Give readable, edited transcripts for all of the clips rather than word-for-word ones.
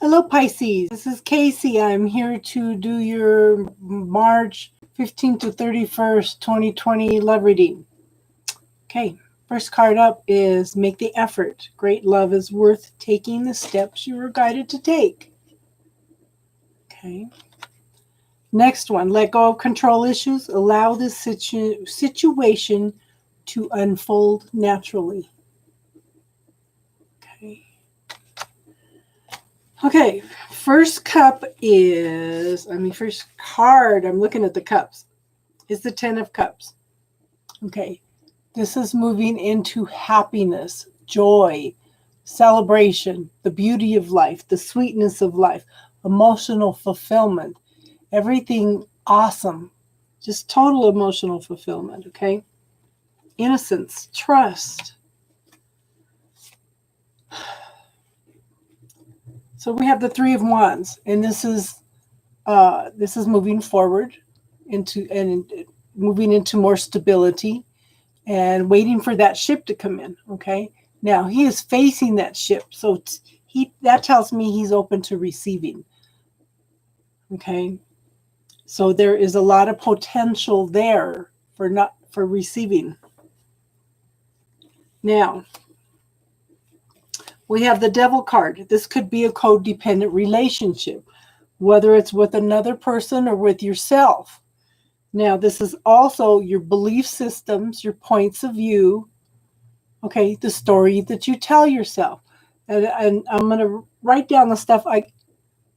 Hello, Pisces. This is Casey. I'm here to do your March 15th to 31st, 2020 love reading. Okay, first card up is Make the Effort. Great love is worth taking the steps you were guided to take. Okay. Next one, let go of control issues. Allow this situation to unfold naturally. Okay, first card, I'm looking at the cups, is the 10 of Cups. Okay, this is moving into happiness, joy, celebration, the beauty of life, the sweetness of life, emotional fulfillment, everything awesome, just total emotional fulfillment, okay? Innocence, trust. So we have the Three of Wands, and this is moving forward moving into more stability and waiting for that ship to come in. Okay, now he is facing that ship, so that tells me he's open to receiving. Okay, so there is a lot of potential there for receiving. Now we have the Devil card. This could be a codependent relationship, whether it's with another person or with yourself. Now, this is also your belief systems, your points of view, okay, the story that you tell yourself. And I'm going to write down the stuff.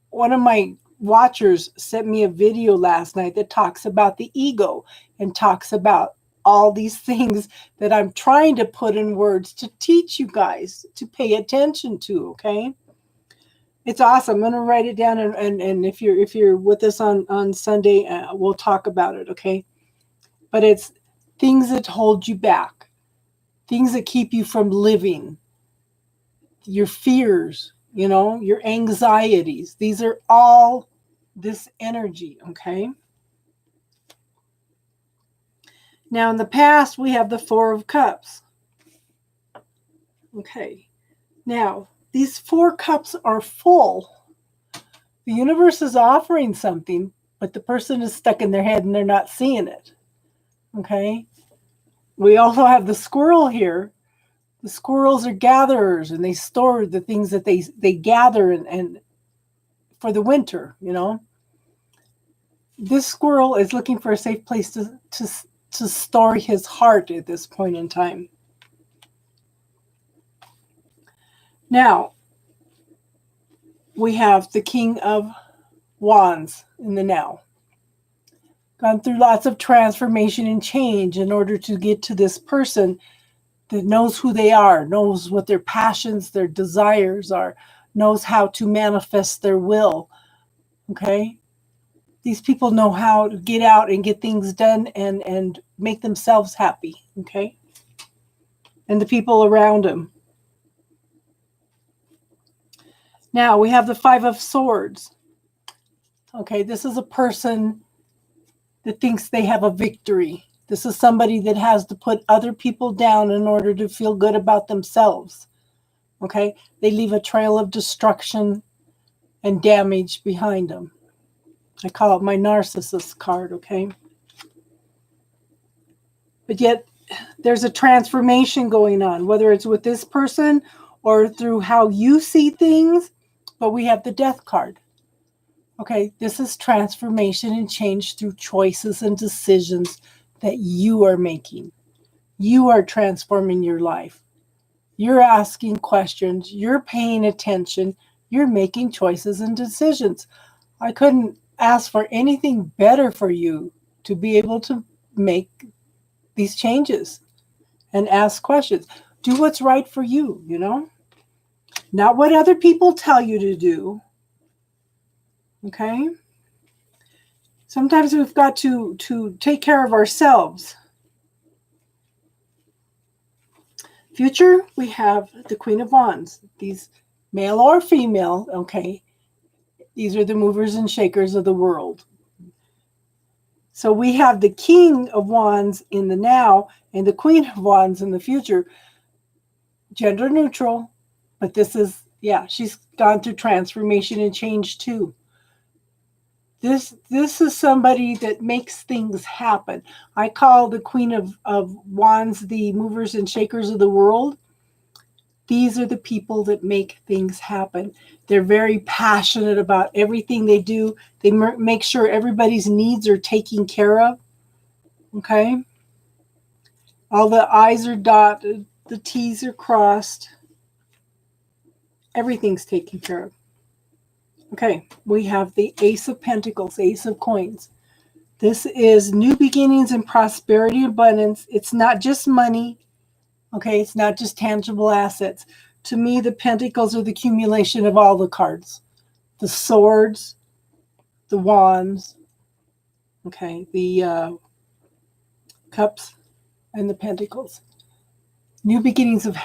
One of my watchers sent me a video last night that talks about the ego and talks about all these things that I'm trying to put in words to teach you guys to pay attention to, okay? It's awesome. I'm going to write it down, and if you're with us on Sunday, we'll talk about it, okay? But it's things that hold you back, things that keep you from living, your fears, your anxieties. These are all this energy, okay? Now, in the past, we have the Four of Cups. Okay. Now, these 4 cups are full. The universe is offering something, but the person is stuck in their head and they're not seeing it. Okay. We also have the squirrel here. The squirrels are gatherers, and they store the things that they gather and for the winter, This squirrel is looking for a safe place to store his heart at this point in time. Now, we have the King of Wands in the now. Gone through lots of transformation and change in order to get to this person that knows who they are, knows what their passions, their desires are, knows how to manifest their will. Okay? These people know how to get out and get things done and make themselves happy. Okay? And the people around them. Now we have the Five of Swords. Okay, this is a person that thinks they have a victory. This is somebody that has to put other people down in order to feel good about themselves. Okay, they leave a trail of destruction and damage behind them. I call it my narcissist card, okay? But yet there's a transformation going on, whether it's with this person or through how you see things. But we have the Death card. Okay, this is transformation and change through choices and decisions that you are making. You are transforming your life. You're asking questions. You're paying attention. You're making choices and decisions. I couldn't ask for anything better for you to be able to make these changes and ask questions. Do what's right for you, Not what other people tell you to do. Okay? Sometimes we've got to take care of ourselves. Future, we have the Queen of Wands. These male or female, okay? These are the movers and shakers of the world. So we have the King of Wands in the now and the Queen of Wands in the future. Gender neutral, but this is Yeah, she's gone through transformation and change too. This is somebody that makes things happen. I call the Queen of Wands the movers and shakers of the world. These are the people that make things happen. They're very passionate about everything they do. They make sure everybody's needs are taken care of. Okay? All the I's are dotted, the T's are crossed. Everything's taken care of. Okay, we have the Ace of Pentacles, Ace of Coins. This is new beginnings and prosperity, abundance. It's not just money. Okay, it's not just tangible assets. To me, the Pentacles are the accumulation of all the cards. The swords, the wands, okay, the cups, and the pentacles. New beginnings of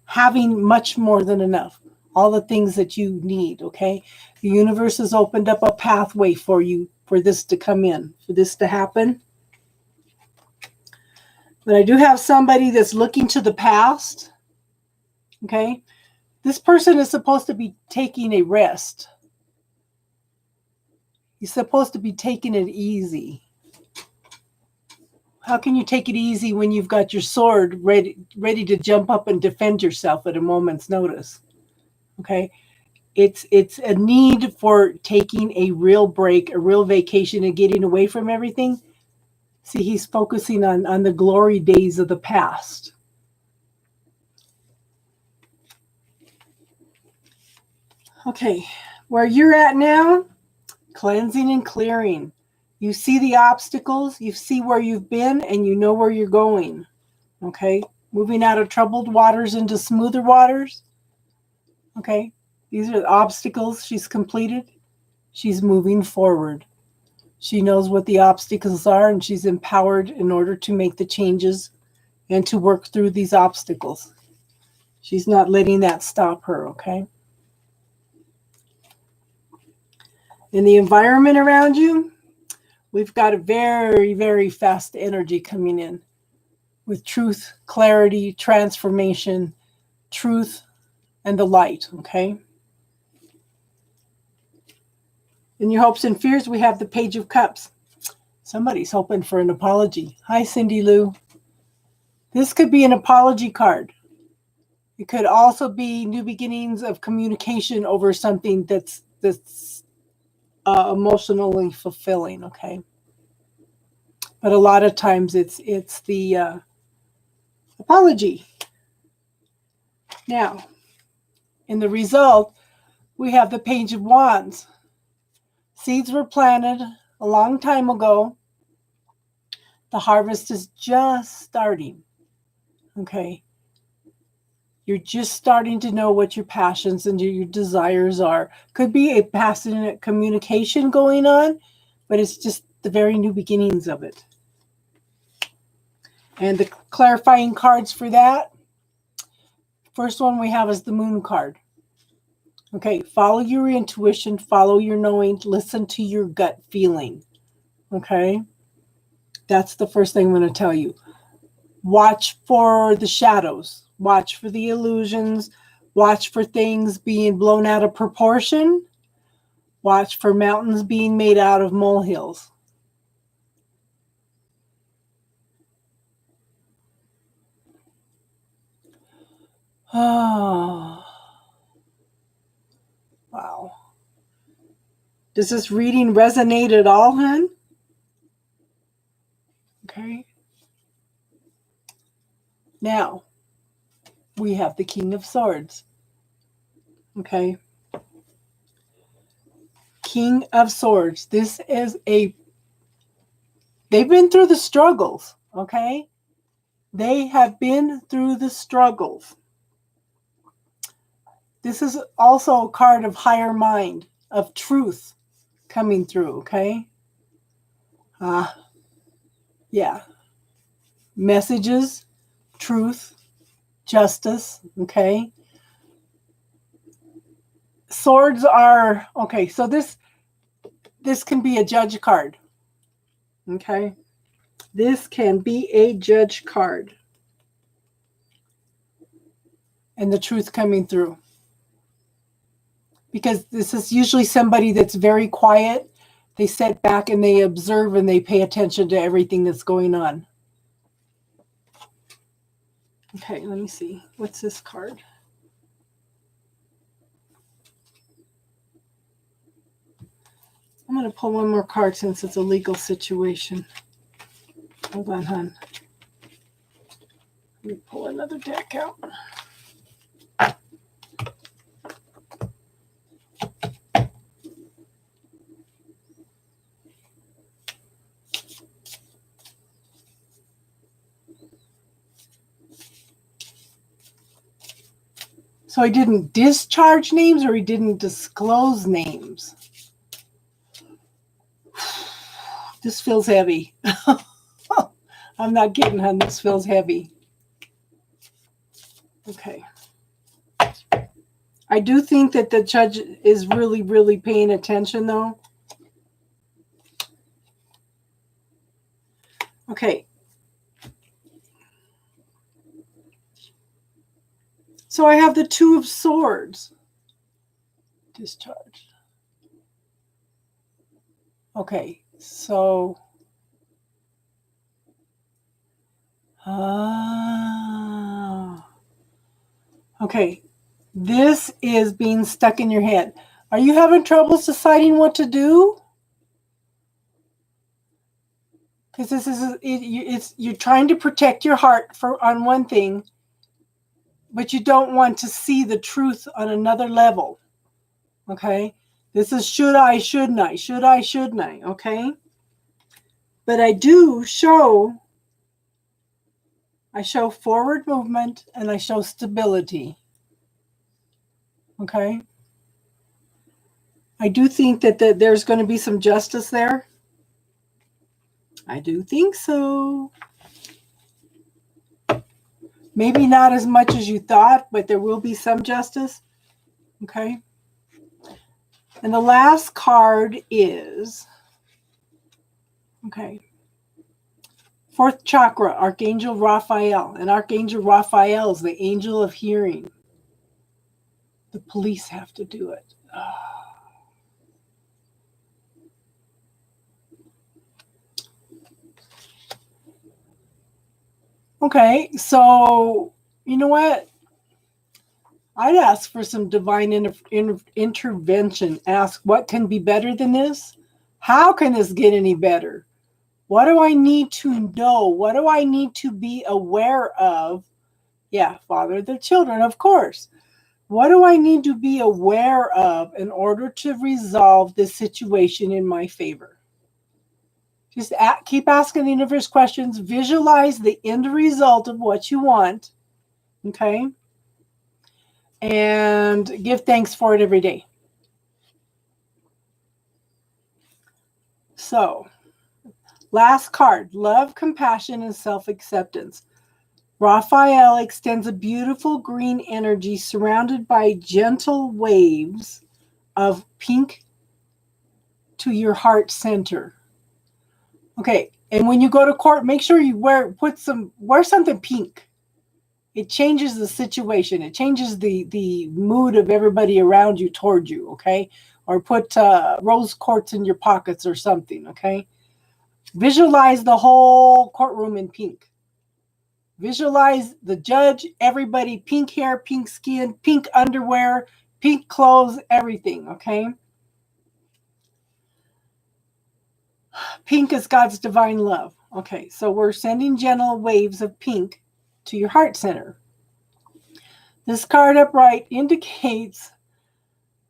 having much more than enough. All the things that you need, okay? The universe has opened up a pathway for you for this to come in, for this to happen. But I do have somebody that's looking to the past, okay? This person is supposed to be taking a rest. He's supposed to be taking it easy. How can you take it easy when you've got your sword ready to jump up and defend yourself at a moment's notice? Okay? It's a need for taking a real break, a real vacation, and getting away from everything. See, he's focusing on the glory days of the past. Okay, where you're at now, cleansing and clearing. You see the obstacles, you see where you've been, and you know where you're going. Okay, moving out of troubled waters into smoother waters. Okay, these are the obstacles she's completed. She's moving forward. She knows what the obstacles are, and she's empowered in order to make the changes and to work through these obstacles. She's not letting that stop her, okay? In the environment around you, we've got a very, very fast energy coming in with truth, clarity, transformation, truth, and the light, okay? In your hopes and fears, we have the Page of Cups. Somebody's hoping for an apology. Hi, Cindy Lou. This could be an apology card. It could also be new beginnings of communication over something that's emotionally fulfilling, okay? But a lot of times it's the apology. Now, in the result, we have the Page of Wands. Seeds were planted a long time ago. The harvest is just starting, okay? You're just starting to know what your passions and your desires are. Could be a passionate communication going on, but it's just the very new beginnings of it. And the clarifying cards for that, first one we have is the Moon card. Okay, follow your intuition, follow your knowing, listen to your gut feeling. Okay, that's the first thing I'm going to tell you. Watch for the shadows. Watch for the illusions. Watch for things being blown out of proportion. Watch for mountains being made out of molehills. Oh, wow. Does this reading resonate at all, hon? Okay. Now, we have the King of Swords. Okay. King of Swords. This is they've been through the struggles, okay? They have been through the struggles. This is also a card of higher mind, of truth coming through, okay? Yeah. Messages, truth, justice, okay? Swords are, okay, so this can be a judge card, okay? This can be a judge card. And the truth coming through. because this is usually somebody that's very quiet. They sit back and they observe and they pay attention to everything that's going on. Okay, let me see. What's this card? I'm going to pull one more card since it's a legal situation. Hold on, hon. Let me pull another deck out. So he didn't discharge names or he didn't disclose names? This feels heavy. I'm not kidding, hon. This feels heavy. Okay. I do think that the judge is really, really paying attention, though. Okay. So I have the Two of Swords. Discharged. Okay, so okay, this is being stuck in your head. Are you having troubles deciding what to do? Because this is you're trying to protect your heart on one thing, but you don't want to see the truth on another level. Okay, this is should I, shouldn't I, should I, shouldn't I? Okay, but I show forward movement and I show stability. Okay. I do think that there's going to be some justice there. I do think so. Maybe not as much as you thought, but there will be some justice. Okay. And the last card is, okay, fourth chakra, Archangel Raphael. And Archangel Raphael is the angel of hearing. The police have to do it. Okay, so you know what? I'd ask for some divine intervention. Ask, what can be better than this? How can this get any better? What do I need to know? What do I need to be aware of? Yeah, father the children, of course. What do I need to be aware of in order to resolve this situation in my favor? Just keep asking the universe questions. Visualize the end result of what you want. Okay? And give thanks for it every day. So, last card, love, compassion, and self-acceptance. Raphael extends a beautiful green energy surrounded by gentle waves of pink to your heart center. Okay, and when you go to court, make sure you wear something pink. It changes the situation. It changes the mood of everybody around you toward you, okay? Or put rose quartz in your pockets or something, okay? Visualize the whole courtroom in pink. Visualize the judge, everybody, pink hair, pink skin, pink underwear, pink clothes, everything, okay? Pink is God's divine love. Okay, so we're sending gentle waves of pink to your heart center. This card upright indicates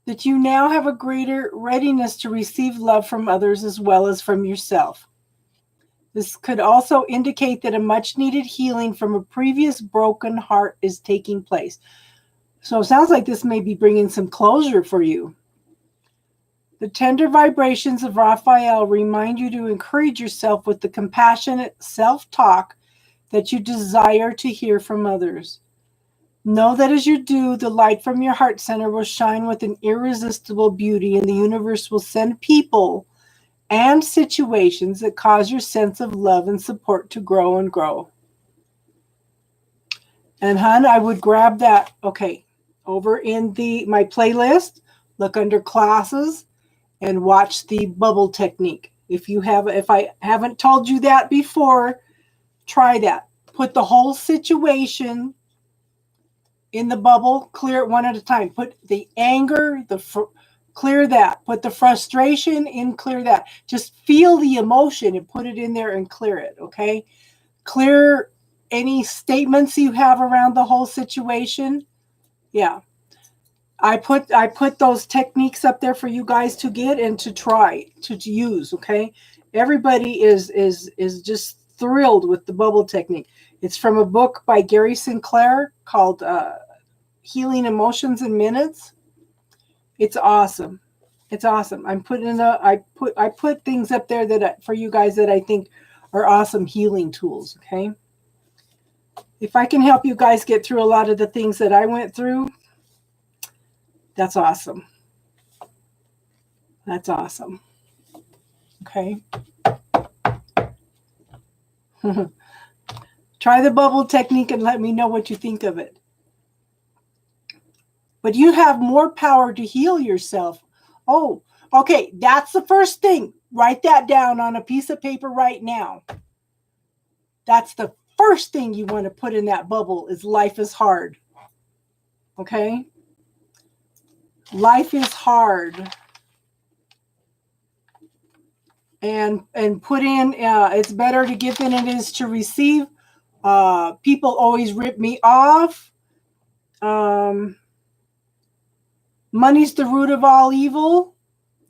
that you now have a greater readiness to receive love from others as well as from yourself. This could also indicate that a much needed healing from a previous broken heart is taking place. So it sounds like this may be bringing some closure for you. The tender vibrations of Raphael remind you to encourage yourself with the compassionate self-talk that you desire to hear from others. Know that as you do, the light from your heart center will shine with an irresistible beauty, and the universe will send people and situations that cause your sense of love and support to grow and grow. And hon, I would grab that, okay, over in my playlist, Look under classes and watch the bubble technique. If I haven't told you that before, try that. Put the whole situation in the bubble, clear it one at a time. Put the anger, clear that. Put the frustration in, clear that. Just feel the emotion and put it in there and clear it, okay? Clear any statements you have around the whole situation. Yeah. I put those techniques up there for you guys to get and to try to use, okay? Everybody is just thrilled with the bubble technique. It's from a book by Gary Sinclair called Healing Emotions in Minutes. It's awesome. It's awesome. I put things up there for you guys that I think are awesome healing tools, okay? If I can help you guys get through a lot of the things that I went through, that's awesome. That's awesome. Okay. Try the bubble technique and let me know what you think of it. But you have more power to heal yourself. Oh, okay. That's the first thing. Write that down on a piece of paper right now. That's the first thing you want to put in that bubble is life is hard. Okay? Life is hard. And put in, it's better to give than it is to receive. People always rip me off. Money's the root of all evil.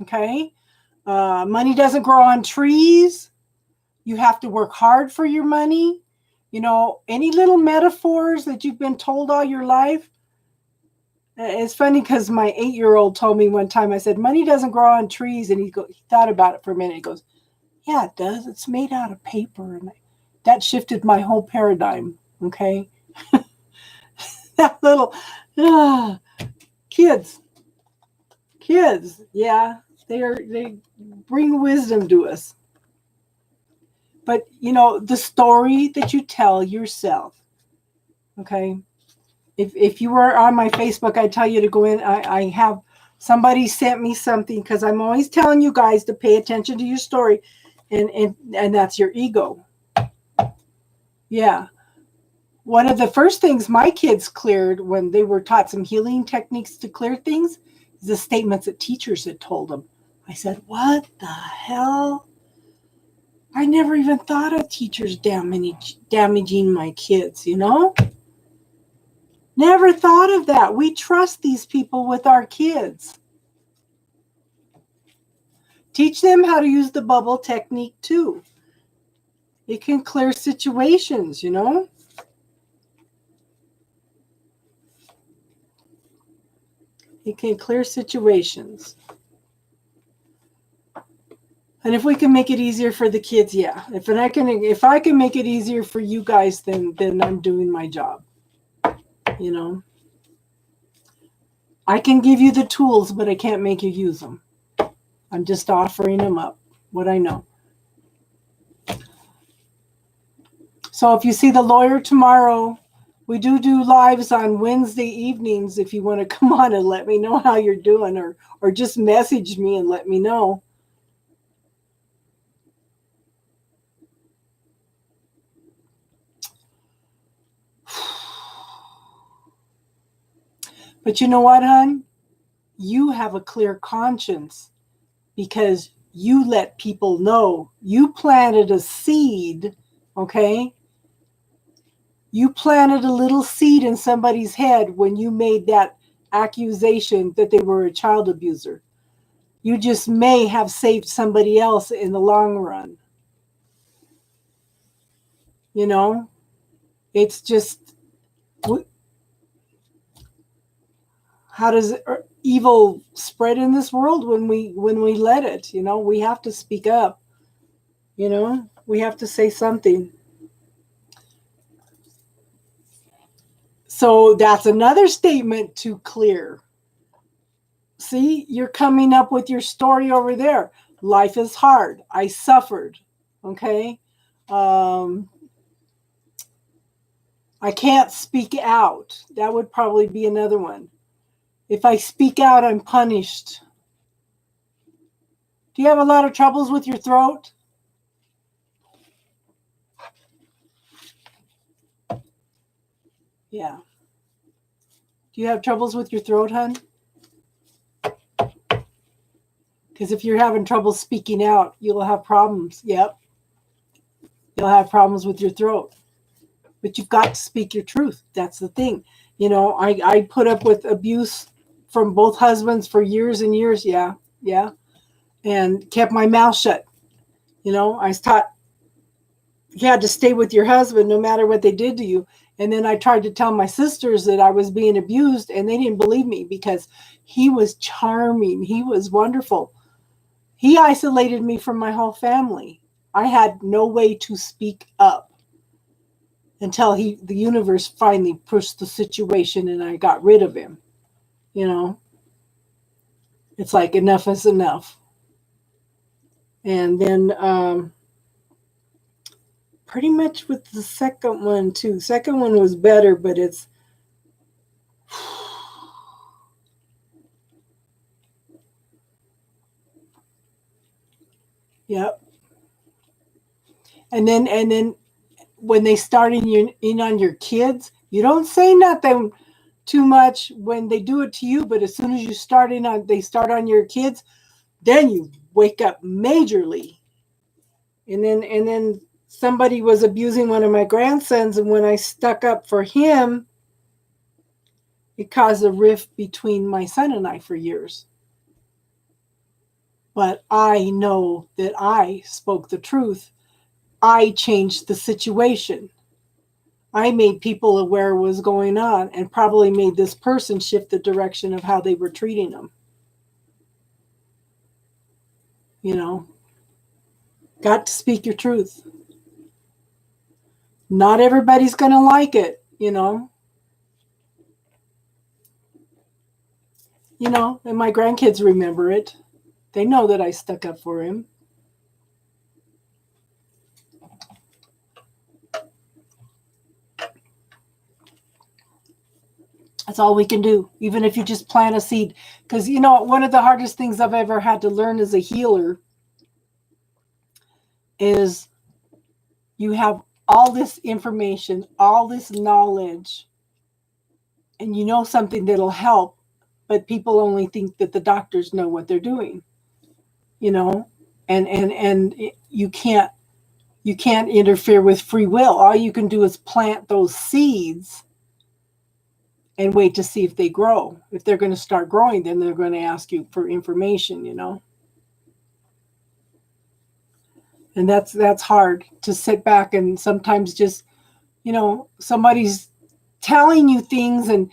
Okay. Money doesn't grow on trees. You have to work hard for your money. You know, any little metaphors that you've been told all your life. It's funny because my 8-year-old told me one time, I said, money doesn't grow on trees. And he thought about it for a minute. He goes, yeah, it does. It's made out of paper. And that shifted my whole paradigm. Okay. That little kids, yeah, they bring wisdom to us. But you know, the story that you tell yourself, okay. If you were on my Facebook, I'd tell you to go in. I have somebody sent me something because I'm always telling you guys to pay attention to your story, and that's your ego. Yeah. One of the first things my kids cleared when they were taught some healing techniques to clear things is the statements that teachers had told them. I said, what the hell? I never even thought of teachers damaging my kids, you know? Never thought of that. We trust these people with our kids. Teach them how to use the bubble technique too. It can clear situations, you know? It can clear situations. And if we can make it easier for the kids, yeah. If I can make it easier for you guys, then I'm doing my job. You know? I can give you the tools, but I can't make you use them. I'm just offering them up, what I know. So if you see the lawyer tomorrow, we do lives on Wednesday evenings if you want to come on and let me know how you're doing, or just message me and let me know. But you know what, hon? You have a clear conscience because you let people know. You planted a seed, okay? You planted a little seed in somebody's head when you made that accusation that they were a child abuser. You just may have saved somebody else in the long run. You know, it's just, how does evil spread in this world when we let it? You know, we have to speak up. You know, we have to say something. So that's another statement to clear. See, you're coming up with your story over there. Life is hard. I suffered. Okay. I can't speak out. That would probably be another one. If I speak out, I'm punished. Do you have a lot of troubles with your throat? Yeah. Do you have troubles with your throat, hon? Because if you're having trouble speaking out, you'll have problems. Yep. You'll have problems with your throat. But you've got to speak your truth. That's the thing. You know, I put up with abuse from both husbands for years and years. Yeah. Yeah. And kept my mouth shut. You know, I was taught you had to stay with your husband no matter what they did to you. And then I tried to tell my sisters that I was being abused, and they didn't believe me because he was charming. He was wonderful. He isolated me from my whole family. I had no way to speak up until the universe finally pushed the situation and I got rid of him. You know, it's like enough is enough. And then pretty much with the second one too. Second one was better, but it's yep. And then when they start in on your kids, you don't say nothing too much when they do it to you, but as soon as they start on your kids, then you wake up majorly. And then somebody was abusing one of my grandsons, and when I stuck up for him, it caused a rift between my son and I for years. But I know that I spoke the truth. I changed the situation. I made people aware of what was going on and probably made this person shift the direction of how they were treating them. You know, got to speak your truth. Not everybody's going to like it, you know. You know, and my grandkids remember it. They know that I stuck up for him. That's all we can do, even if you just plant a seed. Because, you know, one of the hardest things I've ever had to learn as a healer is you have all this information, all this knowledge, and you know something that'll help, but people only think that the doctors know what they're doing, you know, and you can't interfere with free will. All you can do is plant those seeds and wait to see if they grow. If they're going to start growing, then they're going to ask you for information, you know. And that's hard to sit back and sometimes just, you know, somebody's telling you things and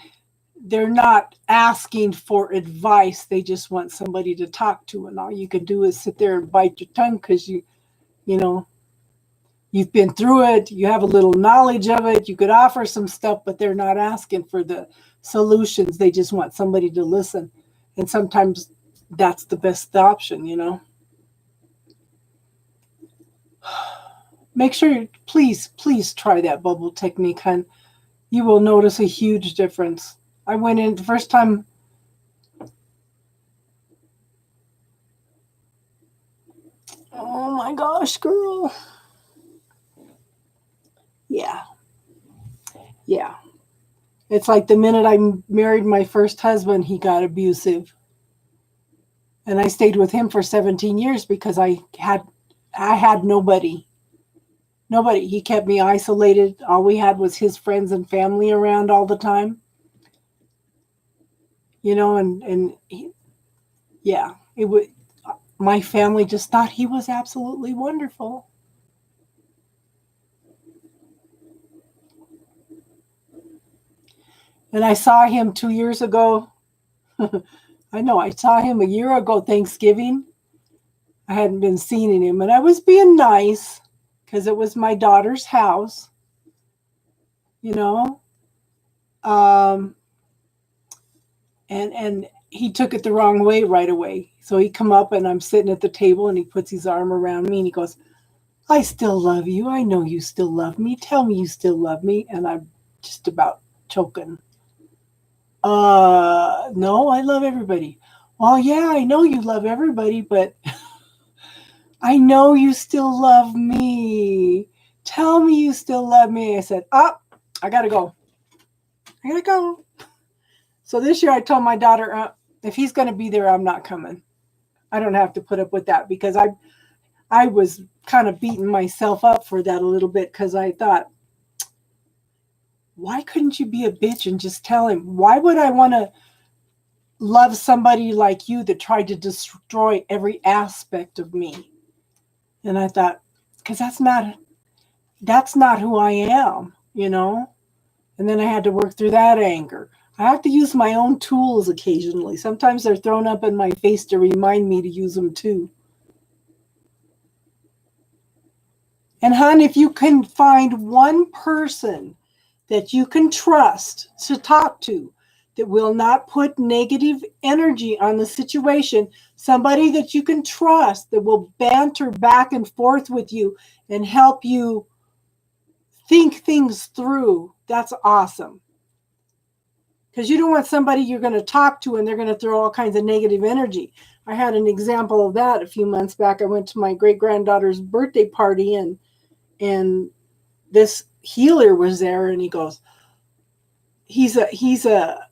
they're not asking for advice. They just want somebody to talk to, and all you can do is sit there and bite your tongue because you know, you've been through it, you have a little knowledge of it, you could offer some stuff, but they're not asking for the solutions. They just want somebody to listen. And sometimes that's the best option, you know. Make sure, please try that bubble technique, hon. You will notice a huge difference. I went in the first time. Oh my gosh, girl. Yeah. Yeah. It's like the minute I married my first husband, he got abusive. And I stayed with him for 17 years because I had nobody. Nobody. He kept me isolated. All we had was his friends and family around all the time. You know, and he, yeah, it would. My family just thought he was absolutely wonderful. And I saw him 2 years ago. I know, I saw him a year ago, Thanksgiving. I hadn't been seeing him, and I was being nice because it was my daughter's house, you know. Um, and he took it the wrong way right away. So he come up and I'm sitting at the table and he puts his arm around me and he goes, "I still love you. I know you still love me. Tell me you still love me." And I'm just about choking. No, I love everybody. Well, yeah, I know you love everybody, but I know you still love me. Tell me you still love me. I said, I got to go. I got to go. So this year I told my daughter, if he's going to be there, I'm not coming. I don't have to put up with that, because I was kind of beating myself up for that a little bit, because I thought, why couldn't you be a bitch and just tell him? Why would I want to love somebody like you that tried to destroy every aspect of me? And I thought, because that's not who I am, you know? And then I had to work through that anger. I have to use my own tools occasionally. Sometimes they're thrown up in my face to remind me to use them too. And hon, if you can find one person that you can trust to talk to, that will not put negative energy on the situation, somebody that you can trust that will banter back and forth with you and help you think things through, that's awesome. Because you don't want somebody you're going to talk to and they're going to throw all kinds of negative energy. I had an example of that a few months back. I went to my great-granddaughter's birthday party, and this healer was there, and he goes, he's a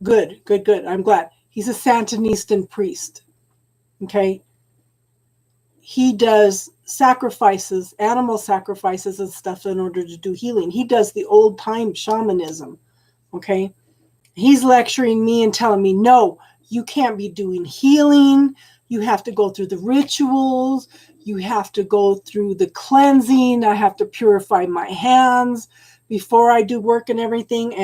good. I'm glad. He's a Santinistan priest. Okay. He does sacrifices, animal sacrifices and stuff in order to do healing. He does the old time shamanism. Okay. He's lecturing me and telling me, no, you can't be doing healing. You have to go through the rituals. You have to go through the cleansing. I have to purify my hands before I do work and everything.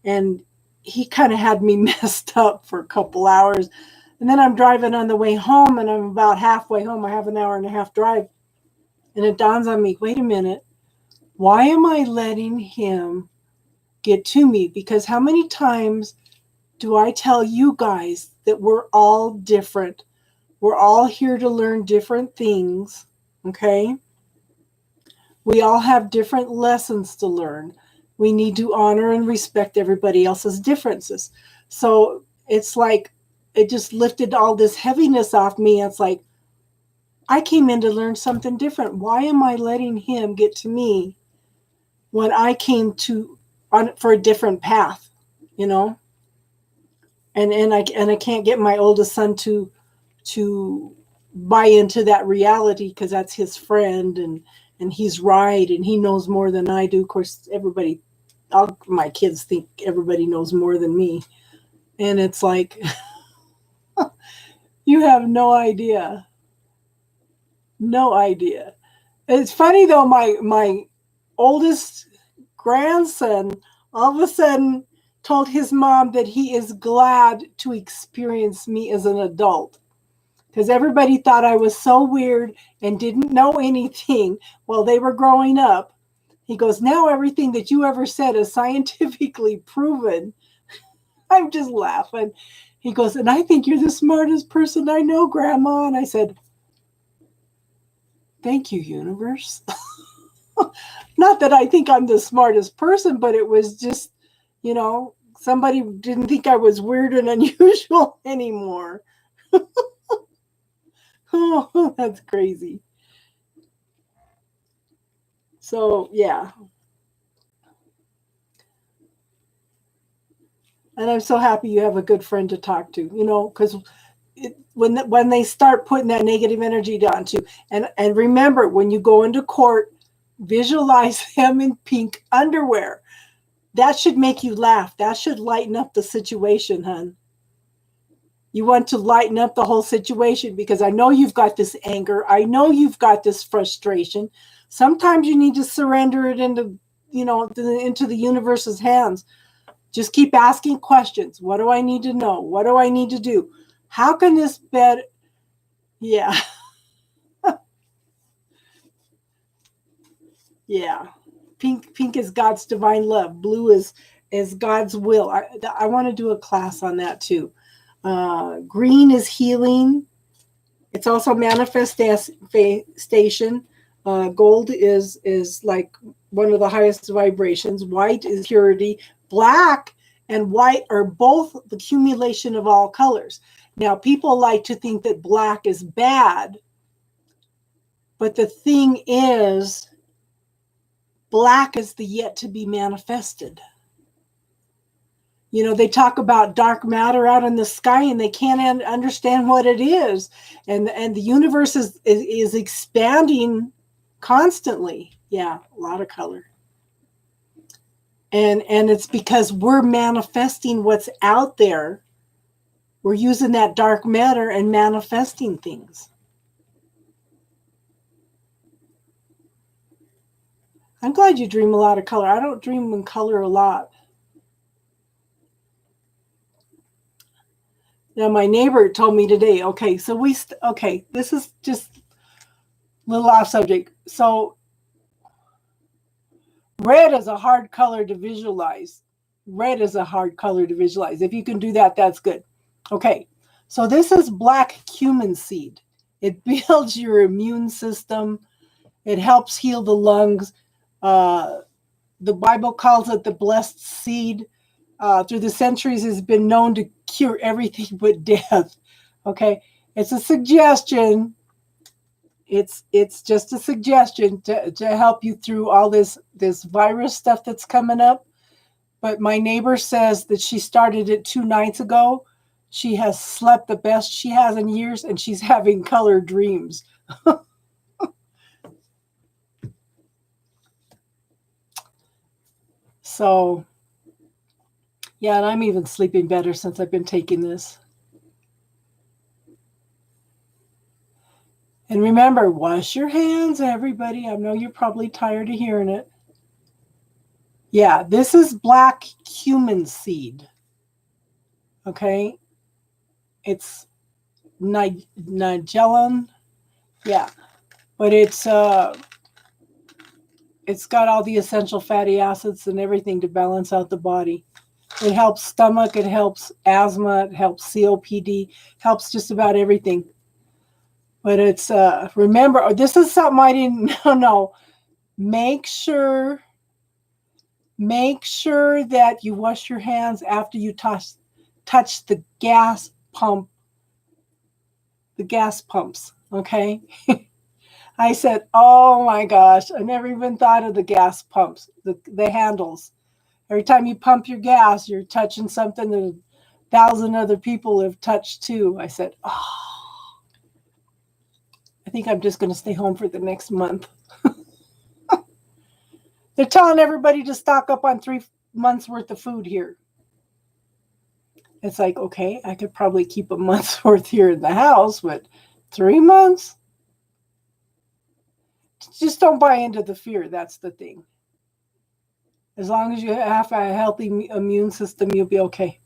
And he kind of had me messed up for a couple hours. And then I'm driving on the way home, and I'm about halfway home. I have an hour and a half drive. And it dawns on me, wait a minute. Why am I letting him get to me? Because how many times do I tell you guys that we're all different? We're all here to learn different things, okay? We all have different lessons to learn. We need to honor and respect everybody else's differences. So it's like, it just lifted all this heaviness off me. It's like, I came in to learn something different. Why am I letting him get to me when I came for a different path, you know? And I can't get my oldest son to buy into that reality, because that's his friend, and he's right, and he knows more than I do. Of course, all my kids think everybody knows more than me, and it's like, you have no idea. It's funny though, my oldest grandson all of a sudden told his mom that he is glad to experience me as an adult, because everybody thought I was so weird and didn't know anything while they were growing up. He goes, now everything that you ever said is scientifically proven. I'm just laughing. He goes, and I think you're the smartest person I know, Grandma. And I said, thank you, universe. Not that I think I'm the smartest person, but it was just, somebody didn't think I was weird and unusual anymore. Oh, that's crazy. So, yeah. And I'm so happy you have a good friend to talk to, because when they start putting that negative energy onto you, and remember, when you go into court, visualize him in pink underwear. That should make you laugh. That should lighten up the situation, hon. You want to lighten up the whole situation, because I know you've got this anger. I know you've got this frustration. Sometimes you need to surrender it into the universe's hands. Just keep asking questions. What do I need to know? What do I need to do? How can this bed? Yeah. Yeah. Pink is God's divine love. Blue is God's will. I want to do a class on that too. Green is healing. It's also manifestation. Gold is like one of the highest vibrations. White is purity. Black and white are both the accumulation of all colors. Now, people like to think that black is bad, but the thing is, black is the yet to be manifested. You know, they talk about dark matter out in the sky and they can't understand what it is. And the universe is expanding constantly. Yeah, a lot of color. And it's because we're manifesting what's out there. We're using that dark matter and manifesting things. I'm glad you dream a lot of color. I don't dream in color a lot. Now, my neighbor told me today, okay, so this is just a little off subject. So red is a hard color to visualize. Red is a hard color to visualize. If you can do that, that's good. Okay, so this is black cumin seed. It builds your immune system. It helps heal the lungs. The Bible calls it the blessed seed. Through the centuries has been known to cure everything but death. Okay, it's a suggestion. It's just a suggestion to help you through all this virus stuff that's coming up. But my neighbor says that she started it 2 nights ago. She has slept the best she has in years, and she's having color dreams. So, yeah, and I'm even sleeping better since I've been taking this. And remember, wash your hands, everybody. I know you're probably tired of hearing it. Yeah, this is black cumin seed. Okay? It's Nigellin. Yeah. But it's got all the essential fatty acids and everything to balance out the body. It helps stomach, it helps asthma, it helps COPD, helps just about everything. But it's remember, this is something I didn't know. Make sure that you wash your hands after you touch the gas pumps, okay? I said, oh my gosh, I never even thought of the gas pumps, the handles. Every time you pump your gas, you're touching something that 1,000 other people have touched too. I said, oh, I think I'm just going to stay home for the next month. They're telling everybody to stock up on 3 months worth of food here. It's like, okay, I could probably keep a month's worth here in the house, but 3 months? Just don't buy into the fear. That's the thing. As long as you have a healthy immune system, you'll be okay.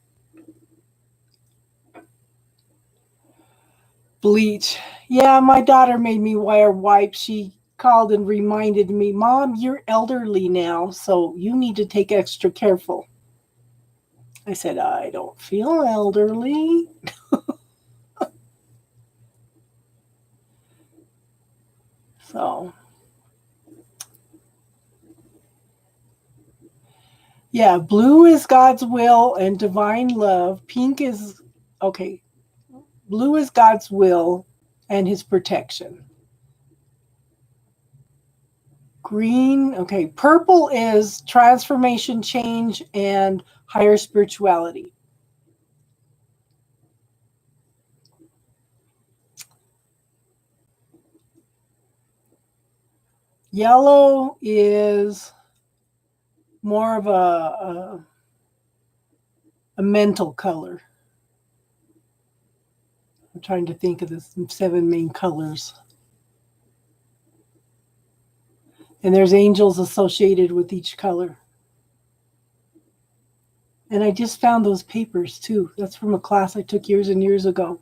Bleach. Yeah, my daughter made me wear wipes. She called and reminded me, Mom, you're elderly now, so you need to take extra careful. I said, I don't feel elderly. So, yeah, blue is God's will and divine love. Pink is, okay, blue is God's will and his protection. Green, okay, purple is transformation, change, and higher spirituality. Yellow is more of a mental color. I'm trying to think of the 7 main colors. And there's angels associated with each color. And I just found those papers too. That's from a class I took years and years ago.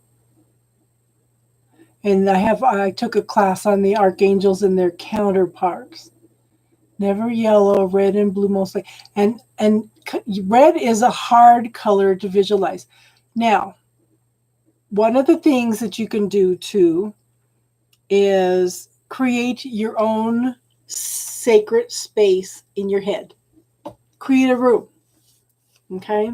And I took a class on the archangels and their counterparts. Never yellow, red and blue mostly. And red is a hard color to visualize. Now, one of the things that you can do too is create your own sacred space in your head. Create a room. Okay?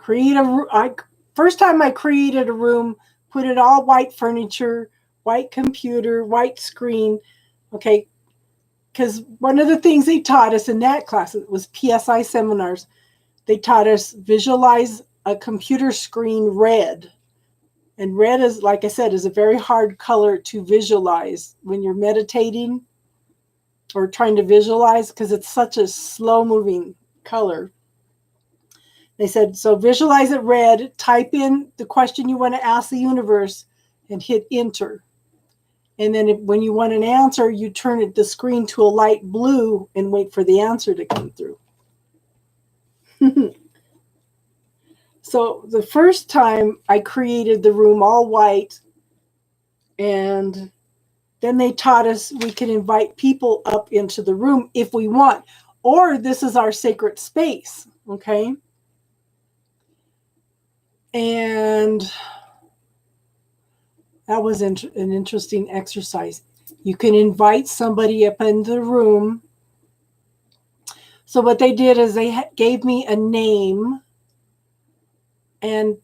First time I created a room, put it all white furniture, white computer, white screen. Okay, because one of the things they taught us in that class, it was PSI seminars, they taught us visualize a computer screen red. And red is, like I said, is a very hard color to visualize when you're meditating or trying to visualize, because it's such a slow moving color. They said, so visualize it red, type in the question you want to ask the universe and hit enter. And then when you want an answer, you turn the screen to a light blue and wait for the answer to come through. So the first time I created the room all white, and then they taught us we can invite people up into the room if we want, or this is our sacred space, okay? And that was an interesting exercise. You can invite somebody up in the room. So what they did is they gave me a name and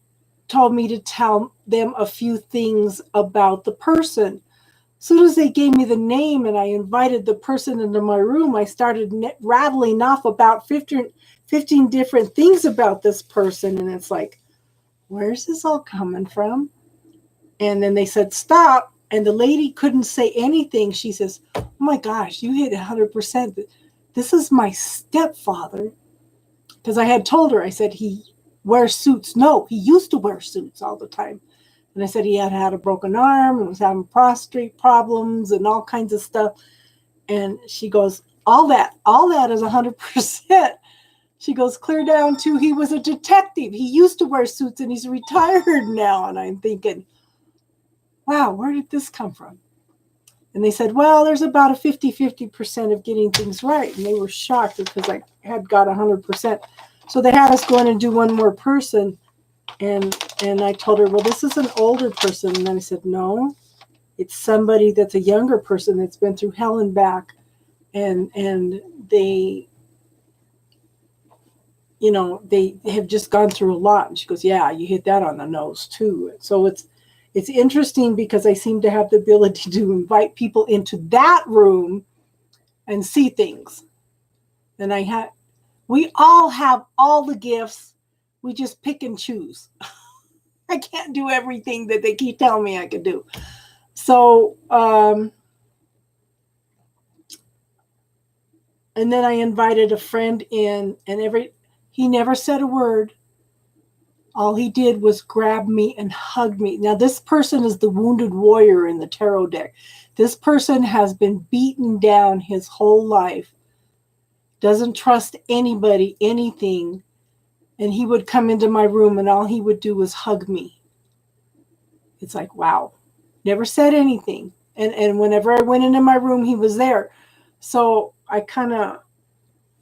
told me to tell them a few things about the person. As soon as they gave me the name and I invited the person into my room, I started rattling off about 15 different things about this person. And it's like, where's this all coming from? And then they said, stop. And the lady couldn't say anything. She says, oh my gosh, you hit 100%. This is my stepfather. Because I had told her, I said, he wears suits. No, he used to wear suits all the time. And I said he had a broken arm and was having prostate problems and all kinds of stuff. And she goes, all that is 100%. She goes clear down to he was a detective. He used to wear suits and he's retired now. And I'm thinking, wow, where did this come from? And they said, well, there's about a 50% of getting things right. And they were shocked because I had got 100%. So they had us go in and do one more person. And I told her, well, this is an older person. And then I said, no, it's somebody that's a younger person that's been through hell and back. And they, you know, they have just gone through a lot. And she goes, yeah, you hit that on the nose too. So it's interesting because I seem to have the ability to invite people into that room and see things. And we all have all the gifts. We just pick and choose. I can't do everything that they keep telling me I could do. So, and then I invited a friend in, and he never said a word. All he did was grab me and hug me. Now, this person is the wounded warrior in the tarot deck. This person has been beaten down his whole life, doesn't trust anybody, anything. And he would come into my room and all he would do was hug me. It's like, wow, never said anything. And whenever I went into my room, he was there. So I kind of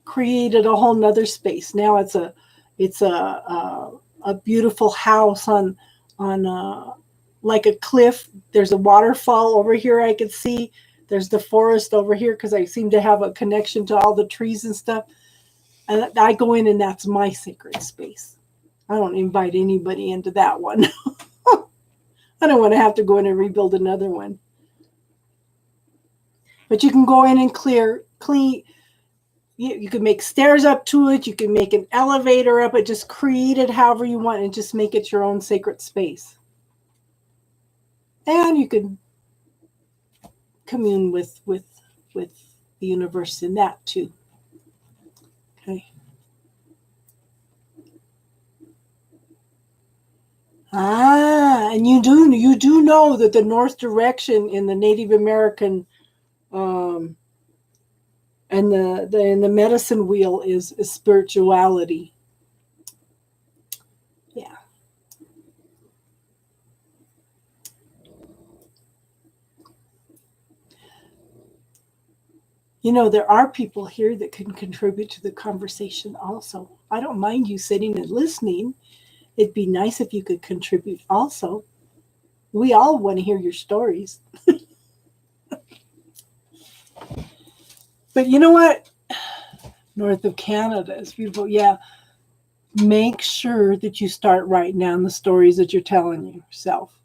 created a whole nother space. Now it's a beautiful house on like a cliff. There's a waterfall over here I could see. There's the forest over here because I seem to have a connection to all the trees and stuff. And I go in and that's my sacred space. I don't invite anybody into that one. I don't want to have to go in and rebuild another one. But you can go in and clean. You can make stairs up to it. You can make an elevator up it. Just create it however you want and just make it your own sacred space. And you can commune with the universe in that too. Okay. And you do know that the north direction in the Native American and the medicine wheel is spirituality. Yeah. You know, there are people here that can contribute to the conversation also. I don't mind you sitting and listening. It'd be nice if you could contribute also. We all want to hear your stories. But you know what? North of Canada is beautiful. Yeah. make sure that you start writing down the stories that you're telling yourself.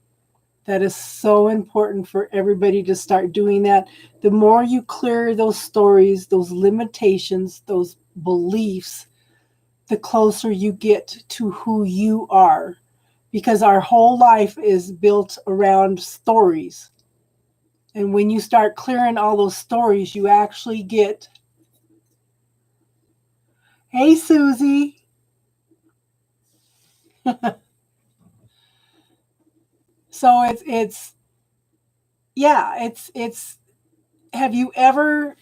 That is so important for everybody to start doing that. The more you clear those stories, those limitations, those beliefs, the closer you get to who you are. Because our whole life is built around stories. And when you start clearing all those stories, you actually get, hey, Susie. So it's have you ever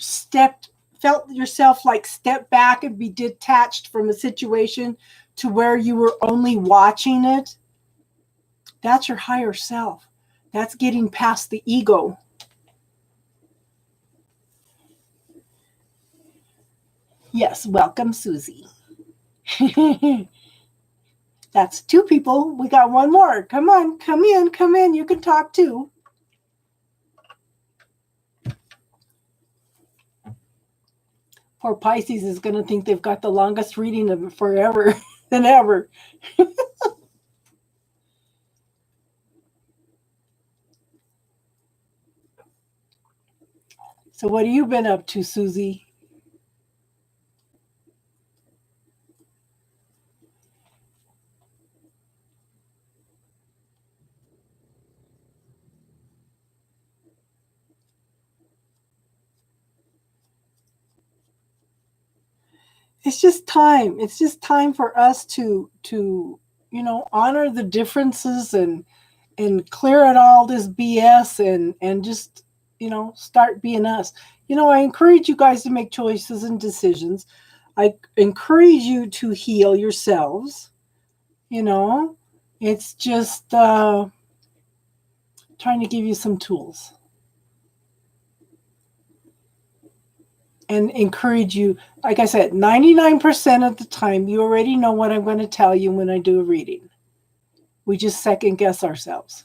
felt yourself like step back and be detached from a situation to where you were only watching it? That's your higher self. That's getting past the ego. Yes, welcome, Susie. That's two people. We got one more. Come on, come in. You can talk too. Poor Pisces is going to think they've got the longest reading of it forever than ever. So what have you been up to, Susie? It's just time. It's just time for us to honor the differences and clear out all this BS and just start being us. I encourage you guys to make choices and decisions. I encourage you to heal yourselves. It's just trying to give you some tools and encourage you. Like I said, 99% of the time, you already know what I'm going to tell you when I do a reading. We just second guess ourselves.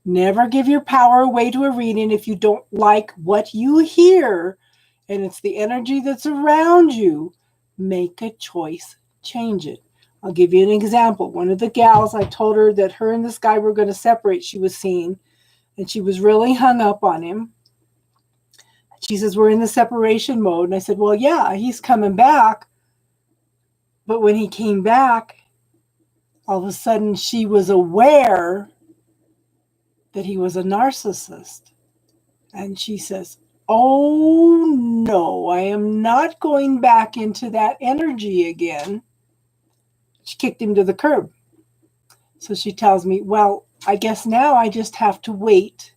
Never give your power away to a reading if you don't like what you hear and it's the energy that's around you. Make a choice, change it. I'll give you an example. One of the gals, I told her that her and this guy were going to separate, she was seeing, and she was really hung up on him. She says, we're in the separation mode. And I said, well, yeah, he's coming back. But when he came back, all of a sudden she was aware that he was a narcissist. And she says, oh, no, I am not going back into that energy again. She kicked him to the curb. So she tells me, well, I guess now I just have to wait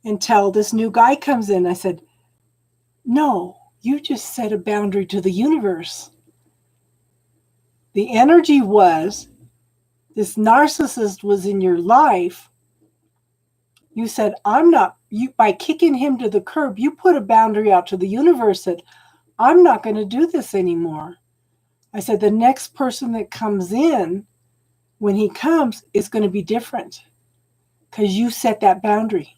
until this new guy comes in. I said, no, you just set a boundary to the universe. The energy was this narcissist was in your life. You said, I'm not, by kicking him to the curb, you put a boundary out to the universe that I'm not going to do this anymore. I said, the next person that comes in, when he comes, is going to be different because you set that boundary.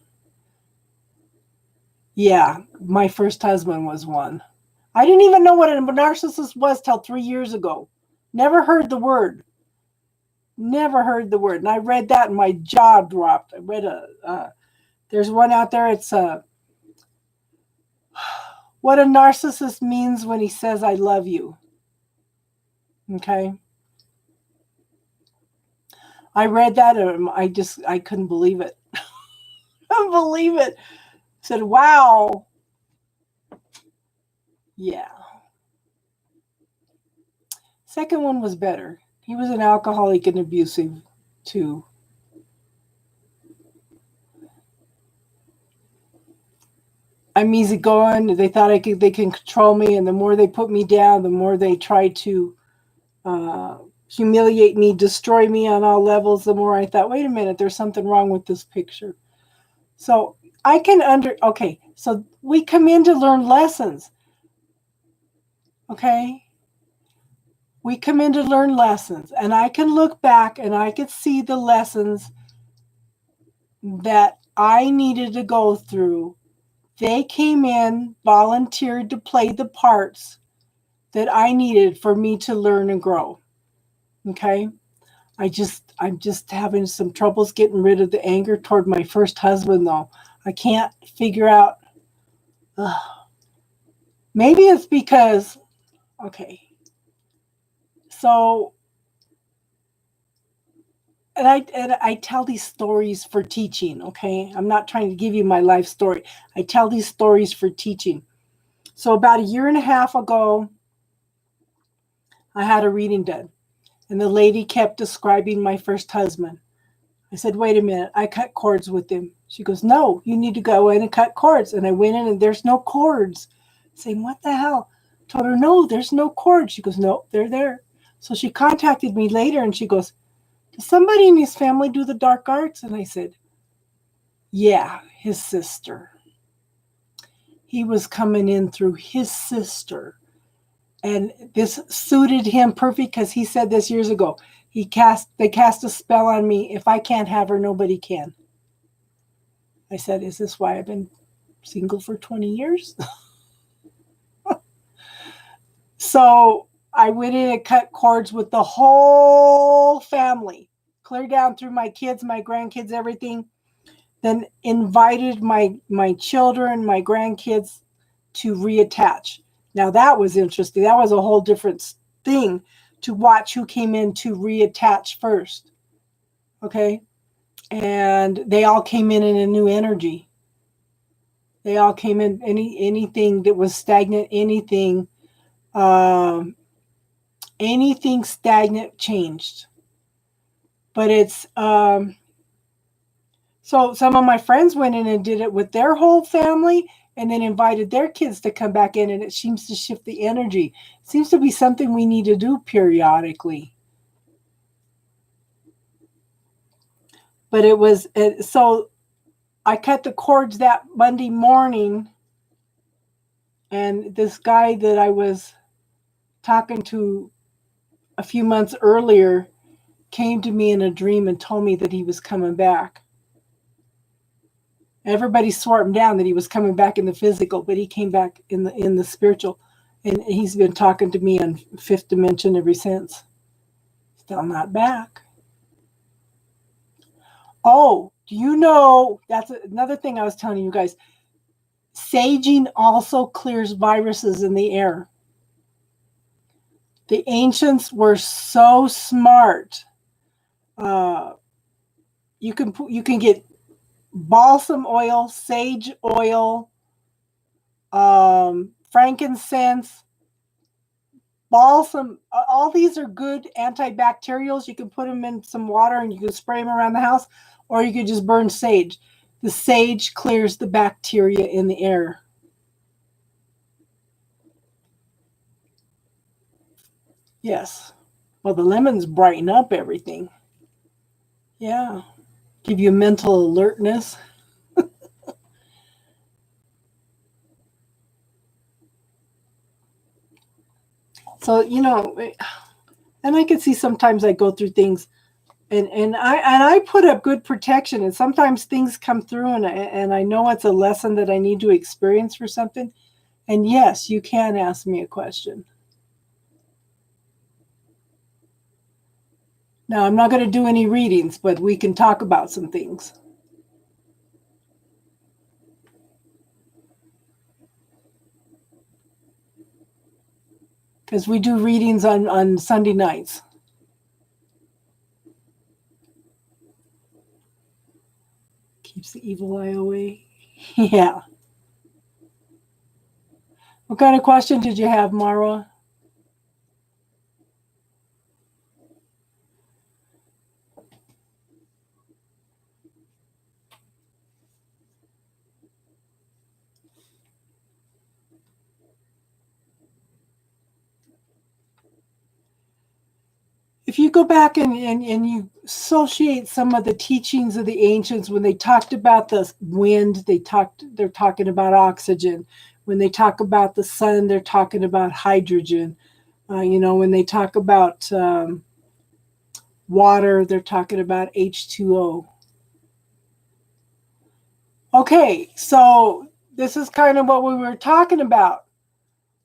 Yeah, my first husband was one. I didn't even know what a narcissist was till 3 years ago. Never heard the word. And I read that and my jaw dropped. I read there's one out there. It's what a narcissist means when he says, I love you. Okay. I read that and I couldn't believe it. Couldn't believe it. I said, wow. Yeah. Second one was better. He was an alcoholic and abusive too. I'm easygoing. They thought they can control me, and the more they put me down, the more they try to humiliate me, destroy me on all levels. The more I thought, wait a minute, there's something wrong with this picture. So I can okay. So we come in to learn lessons. Okay. We come in to learn lessons, and I can look back and I could see the lessons that I needed to go through. They came in, volunteered to play the parts that I needed for me to learn and grow. Okay? I'm just having some troubles getting rid of the anger toward my first husband, though. I can't figure out. Maybe it's because, okay. So, and I tell these stories for teaching, okay? I'm not trying to give you my life story. I tell these stories for teaching. So about a year and a half ago, I had a reading done, and the lady kept describing my first husband. I said, wait a minute, I cut cords with him. She goes, no, you need to go in and cut cords. And I went in and there's no cords. Saying, what the hell? I told her, no, there's no cords. She goes, no, they're there. So she contacted me later and she goes, does somebody in his family do the dark arts? And I said, yeah, his sister. He was coming in through his sister. And this suited him perfect because he said this years ago. They cast a spell on me. If I can't have her, nobody can. I said, is this why I've been single for 20 years? So I went in and cut cords with the whole family, clear down through my kids, my grandkids, everything. Then invited my children, my grandkids to reattach. Now that was interesting. That was a whole different thing to watch who came in to reattach first. Okay. And they all came in a new energy. They all came in, anything that was stagnant, anything stagnant changed. But it's so some of my friends went in and did it with their whole family and then invited their kids to come back in, and it seems to shift the energy. It seems to be something we need to do periodically. But it was so I cut the cords that Monday morning, and this guy that I was talking to a few months earlier came to me in a dream and told me that he was coming back. Everybody swore him down that he was coming back in the physical, but he came back in the spiritual, and he's been talking to me on fifth dimension ever since. Still not back. Oh, do you know, that's another thing I was telling you guys. Saging also clears viruses in the air. The ancients were so smart. You can get balsam oil, sage oil, frankincense, balsam. All these are good antibacterials. You can put them in some water and you can spray them around the house, or you could just burn sage. The sage clears the bacteria in the air. Yes. Well, the lemons brighten up everything. Yeah. Give you mental alertness. So, and I can see sometimes I go through things and I put up good protection, and sometimes things come through and I know it's a lesson that I need to experience for something. And yes, you can ask me a question. Now, I'm not going to do any readings, but we can talk about some things. Because we do readings on Sunday nights. Keeps the evil eye away. Yeah. What kind of question did you have, Marwa? If you go back and you associate some of the teachings of the ancients, when they talked about the wind, they're talking about oxygen. When they talk about the sun, they're talking about hydrogen. When they talk about water, they're talking about H2O. Okay, so this is kind of what we were talking about.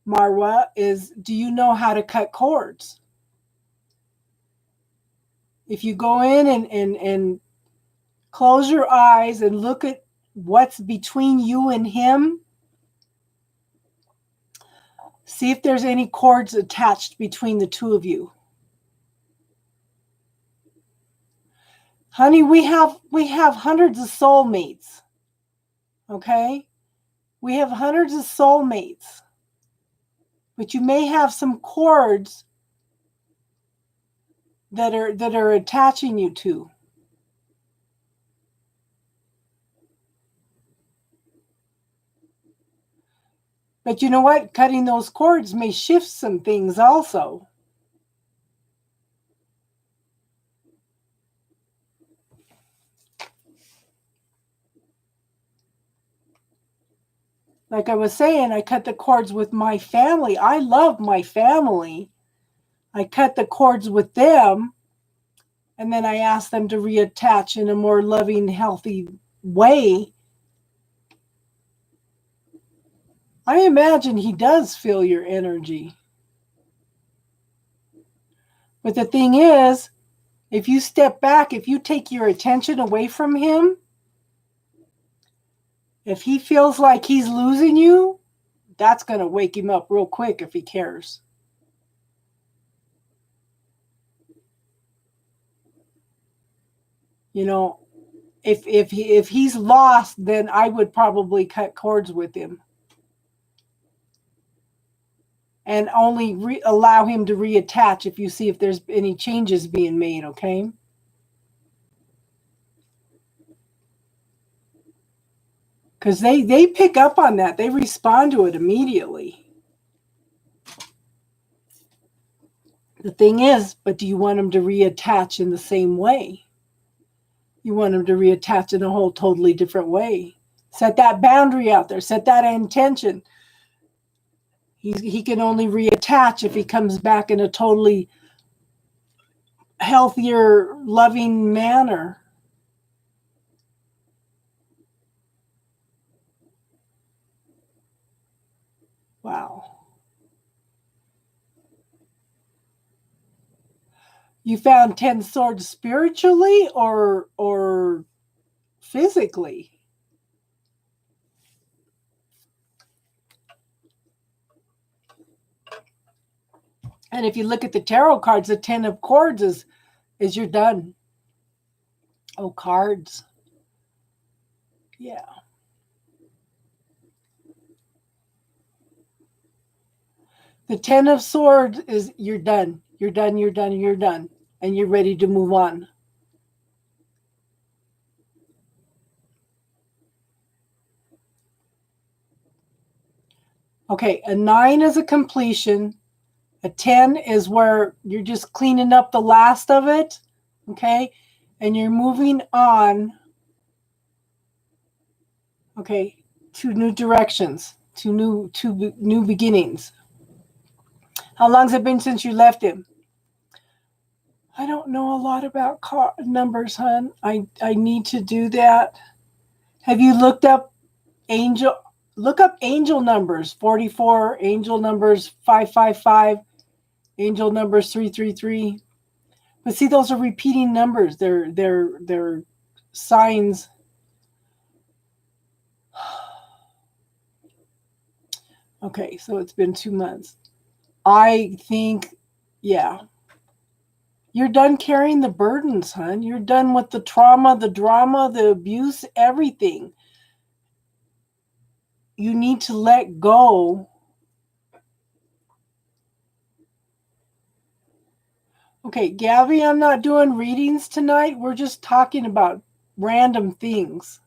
Marwa, is do you know how to cut cords? If you go in and close your eyes and look at what's between you and him, see if there's any cords attached between the two of you. Honey, we have hundreds of soulmates. Okay? We have hundreds of soulmates. But you may have some cords that are attaching you to. But you know what? Cutting those cords may shift some things also. Like I was saying, I cut the cords with my family. I love my family. I cut the cords with them, and then I ask them to reattach in a more loving, healthy way. I imagine he does feel your energy. But the thing is, if you step back, if you take your attention away from him, if he feels like he's losing you, that's going to wake him up real quick if he cares. You know, if he's lost, then I would probably cut cords with him and only allow him to reattach if you see if there's any changes being made, okay? Because they pick up on that. They respond to it immediately. The thing is, but do you want them to reattach in the same way? You want them to reattach in a whole totally different way. Set that boundary out there. Set that intention. He can only reattach if he comes back in a totally healthier, loving manner. Wow. You found 10 swords spiritually or physically? And if you look at the tarot cards, the 10 of cords is you're done. Oh, cards. Yeah. The 10 of swords is you're done. You're done, you're done, you're done. And you're ready to move on. Okay, a 9 is a completion. A 10 is where you're just cleaning up the last of it, okay? And you're moving on, okay, to new directions, to new beginnings. How long's it been since you left him? I don't know a lot about numbers, hon. I need to do that. Have you looked up angel? Look up angel numbers, 44, angel numbers 555, angel numbers 333. But see, those are repeating numbers. They're signs. Okay, so it's been 2 months. I think, yeah. You're done carrying the burdens, hon. You're done with the trauma, the drama, the abuse, everything. You need to let go. Okay, Gabby, I'm not doing readings tonight. We're just talking about random things.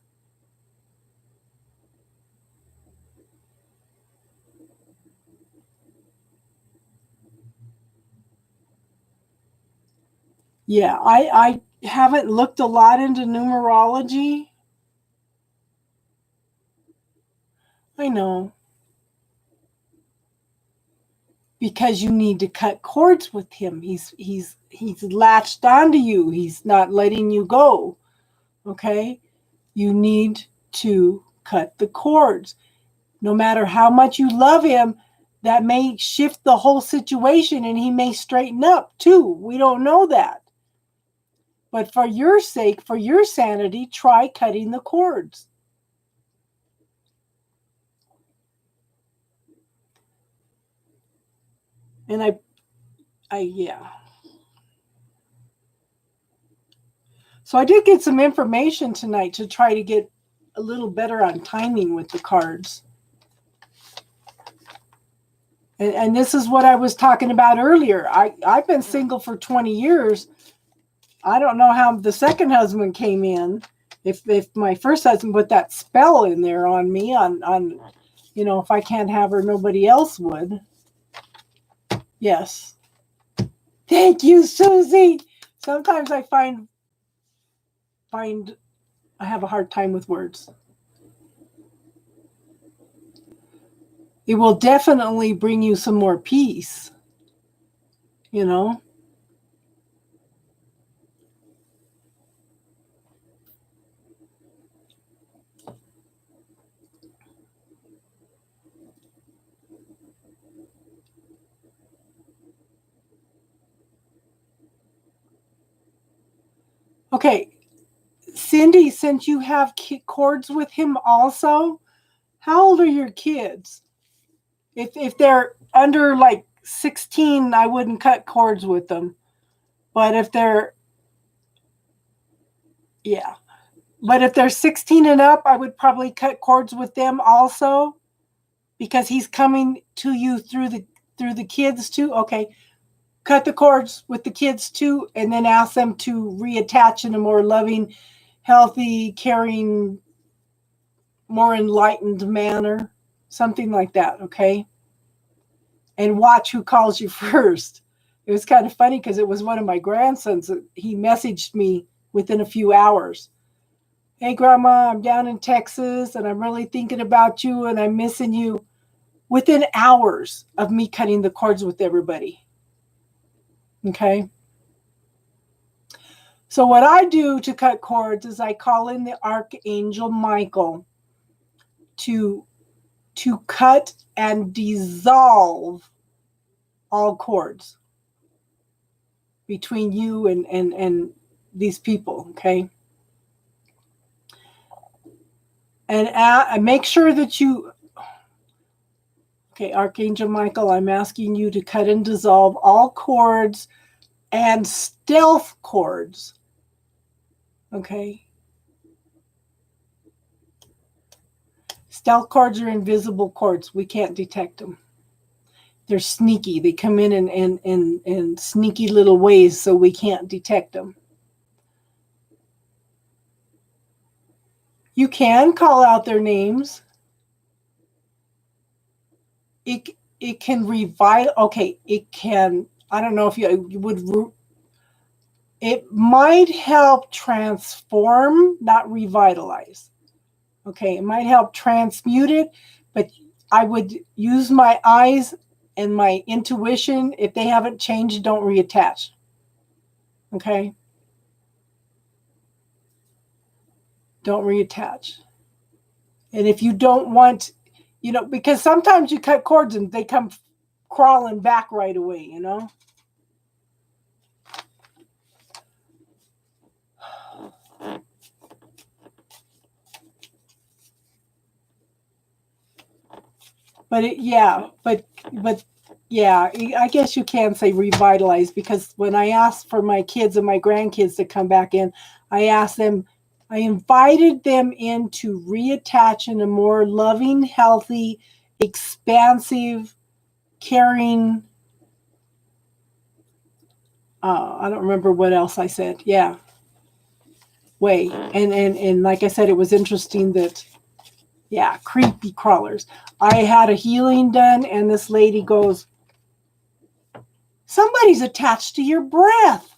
Yeah, I haven't looked a lot into numerology. I know. Because you need to cut cords with him. He's latched onto you. He's not letting you go. Okay? You need to cut the cords. No matter how much you love him, that may shift the whole situation and he may straighten up too. We don't know that. But for your sake, for your sanity, try cutting the cords. And yeah. So I did get some information tonight to try to get a little better on timing with the cards. And this is what I was talking about earlier. I've been single for 20 years. I don't know how the second husband came in. If my first husband put that spell in there on me, on if I can't have her, nobody else would. Yes. Thank you, Susie. Sometimes I find I have a hard time with words. It will definitely bring you some more peace, Okay, Cindy, since you have cords with him also, how old are your kids? If they're under like 16, I wouldn't cut cords with them. But if they're 16 and up, I would probably cut cords with them also, because he's coming to you through the kids too. Okay, cut the cords with the kids too, and then ask them to reattach in a more loving, healthy, caring, more enlightened manner, something like that. Okay, and watch who calls you first. It was kind of funny because it was one of my grandsons. He messaged me within a few hours. Hey, Grandma, I'm down in Texas and I'm really thinking about you and I'm missing you. Within hours of me cutting the cords with everybody. Okay. So what I do to cut cords is I call in the Archangel Michael to cut and dissolve all cords between you and these people. Okay. And make sure that Archangel Michael, I'm asking you to cut and dissolve all cords and stealth cords. Okay. Stealth cords are invisible cords. We can't detect them. They're sneaky. They come in sneaky little ways, so we can't detect them. You can call out their names. It can revive. Okay, it can. I don't know if you would. It might help transform, not revitalize. Okay, it might help transmute it, but I would use my eyes and my intuition. If they haven't changed, don't reattach. Okay? Don't reattach. And if you don't want, because sometimes you cut cords and they come crawling back right away, But I guess you can say revitalize, because when I asked for my kids and my grandkids to come back in, I invited them in to reattach in a more loving, healthy, expansive, caring, I don't remember what else I said. Yeah. Way. And like I said, it was interesting that, creepy crawlers. I had a healing done and this lady goes, somebody's attached to your breath.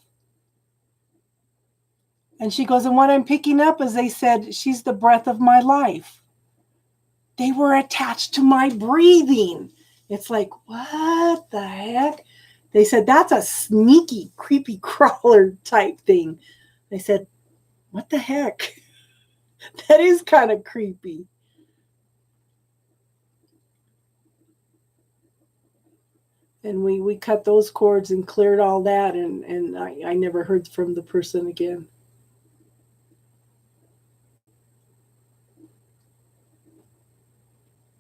And she goes, and what I'm picking up is they said, she's the breath of my life. They were attached to my breathing. It's like, what the heck? They said, that's a sneaky, creepy crawler type thing. They said, what the heck? That is kind of creepy. And we cut those cords and cleared all that, and I never heard from the person again.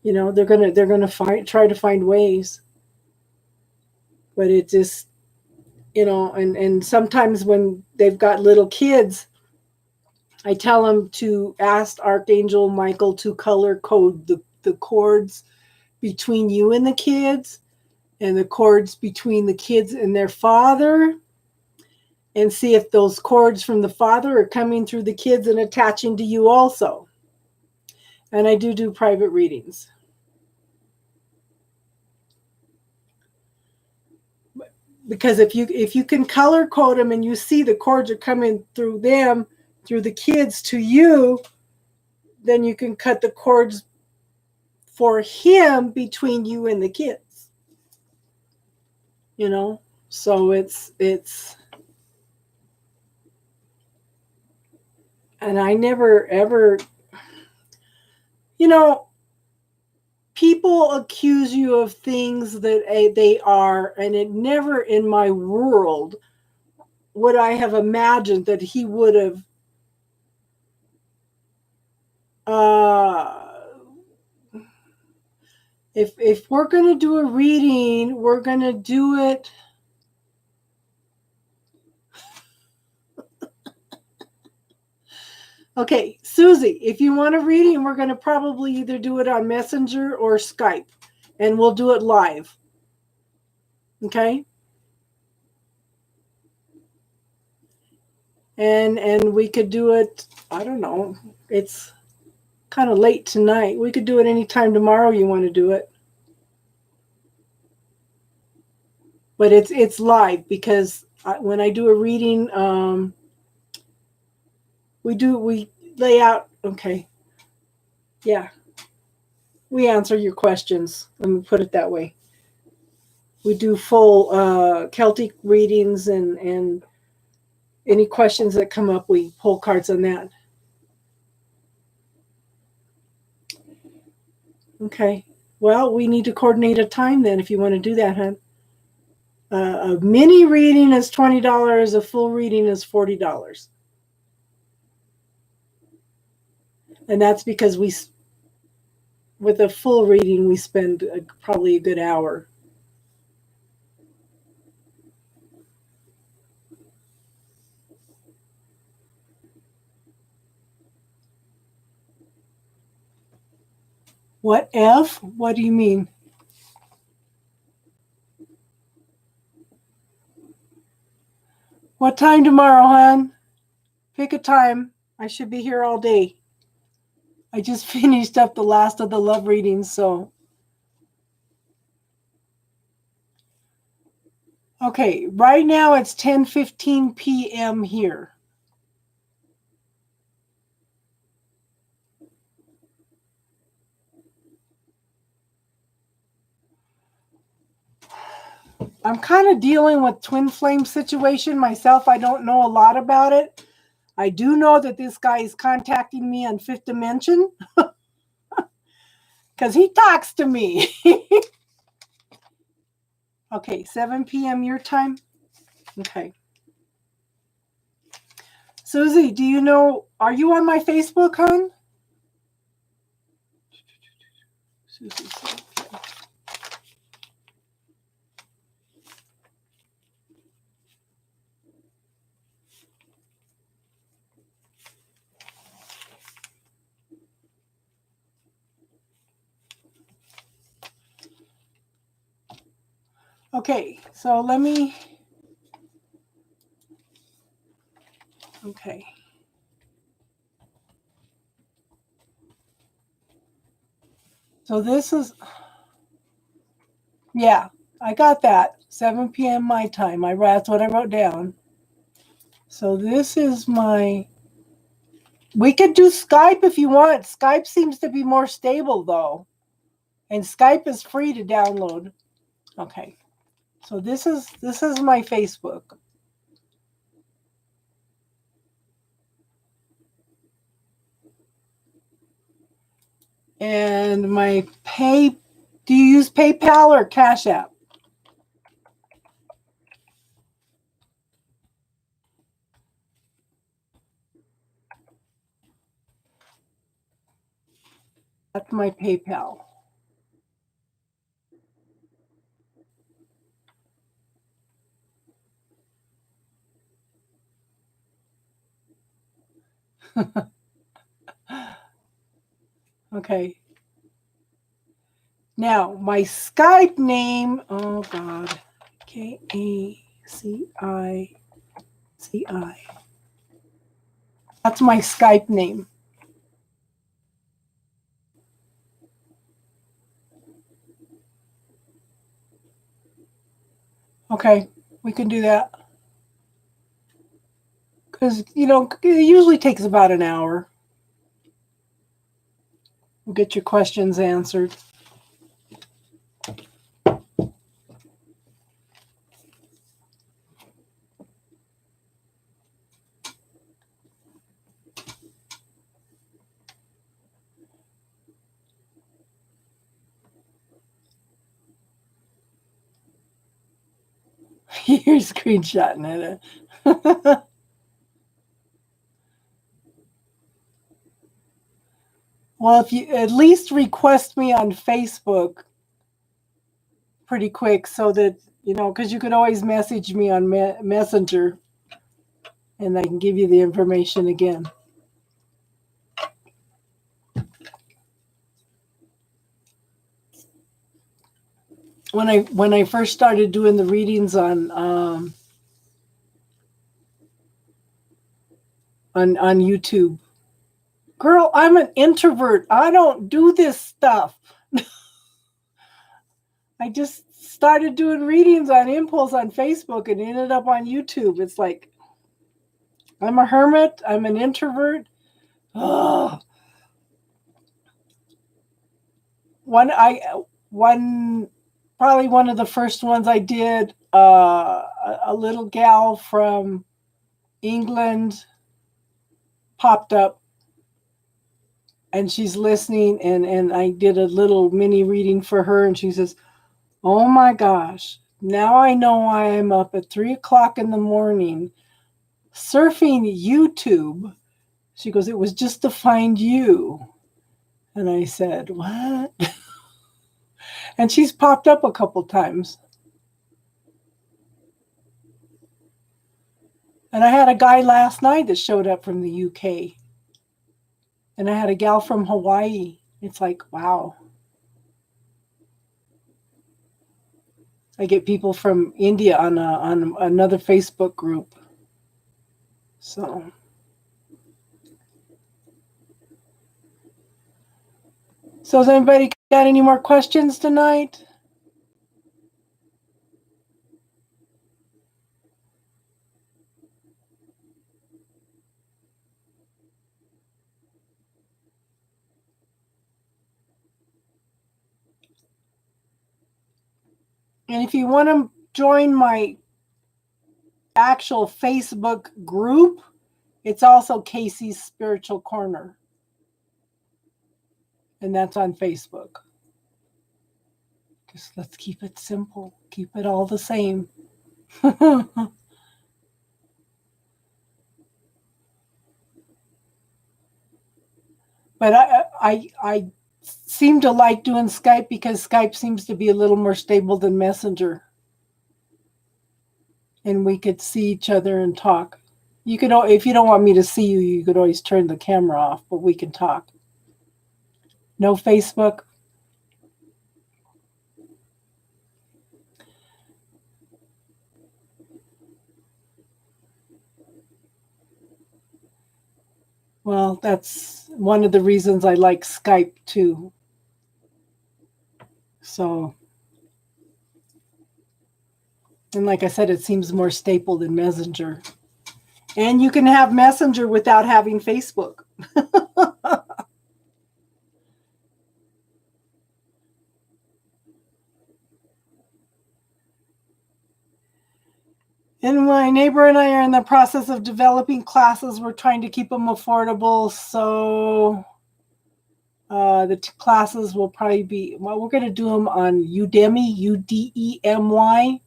You know, they're gonna try to find ways, but it just, you know, and sometimes when they've got little kids, I tell them to ask Archangel Michael to color code the cords between you and the kids, and the cords between the kids and their father, and see if those cords from the father are coming through the kids and attaching to you also. And I do private readings. Because if you can color code them and you see the cords are coming through them, through the kids to you, then you can cut the cords for him between you and the kids. You know? So it's and I never ever, you know, people accuse you of things that they are, and it never in my world would I have imagined that he would have if we're going to do a reading, we're going to do it. Okay, Susie, if you want a reading, we're going to probably either do it on Messenger or Skype, and we'll do it live. Okay? And we could do it, I don't know, it's kind of late tonight. We could do it anytime tomorrow you want to do it. But it's live, because when I do a reading, we lay out, okay. Yeah. We answer your questions. Let me put it that way. We do full Celtic readings, and any questions that come up, we pull cards on that. Okay. Well, we need to coordinate a time then if you want to do that, hon. A mini reading is $20. A full reading is $40. And that's because with a full reading, we spend probably a good hour. What if? What do you mean? What time tomorrow, hon? Pick a time. I should be here all day. I just finished up the last of the love readings, so. Okay, right now it's 10:15 p.m. here. I'm kind of dealing with twin flame situation myself. I don't know a lot about it. I do know that this guy is contacting me on fifth dimension because he talks to me. Okay, 7 p.m. your time. Okay. Susie, do you know, are you on my Facebook, hon? Susie. Okay, so let me. Okay. So this is. Yeah, I got that. 7 p.m. my time. That's what I wrote down. So this is my. We could do Skype if you want. Skype seems to be more stable though, and Skype is free to download. Okay. So this is my Facebook. And my do you use PayPal or Cash App? That's my PayPal. Okay. Now, my Skype name, oh God, Kacici. That's my Skype name. Okay, we can do that. Because, it usually takes about an hour. We'll get your questions answered. You're screenshotting it. Well, if you at least request me on Facebook pretty quick so that, because you could always message me on Messenger and I can give you the information again. When I first started doing the readings on YouTube, girl, I'm an introvert. I don't do this stuff. I just started doing readings on impulse on Facebook and ended up on YouTube. It's like, I'm a hermit. I'm an introvert. Oh. Probably one of the first ones I did, a little gal from England popped up and she's listening, and I did a little mini reading for her, and she says, oh my gosh, now I know why I'm up at 3:00 in the morning surfing YouTube. She goes, it was just to find you. And I said, what? And she's popped up a couple times. And I had a guy last night that showed up from the UK. And I had a gal from Hawaii. It's like, wow. I get people from India on another Facebook group. So has anybody got any more questions tonight? And if you want to join my actual Facebook group, it's also Casey's Spiritual Corner. And that's on Facebook. Just let's keep it simple. Keep it all the same. But I seem to like doing Skype because Skype seems to be a little more stable than Messenger. And we could see each other and talk. You could, if you don't want me to see you, you could always turn the camera off, but we can talk. No Facebook. Well, that's one of the reasons I like Skype too. So, and like I said, it seems more stable than Messenger. And you can have Messenger without having Facebook. And my neighbor and I are in the process of developing classes. We're trying to keep them affordable. So the classes will probably be, well, we're going to do them on Udemy, Udemy.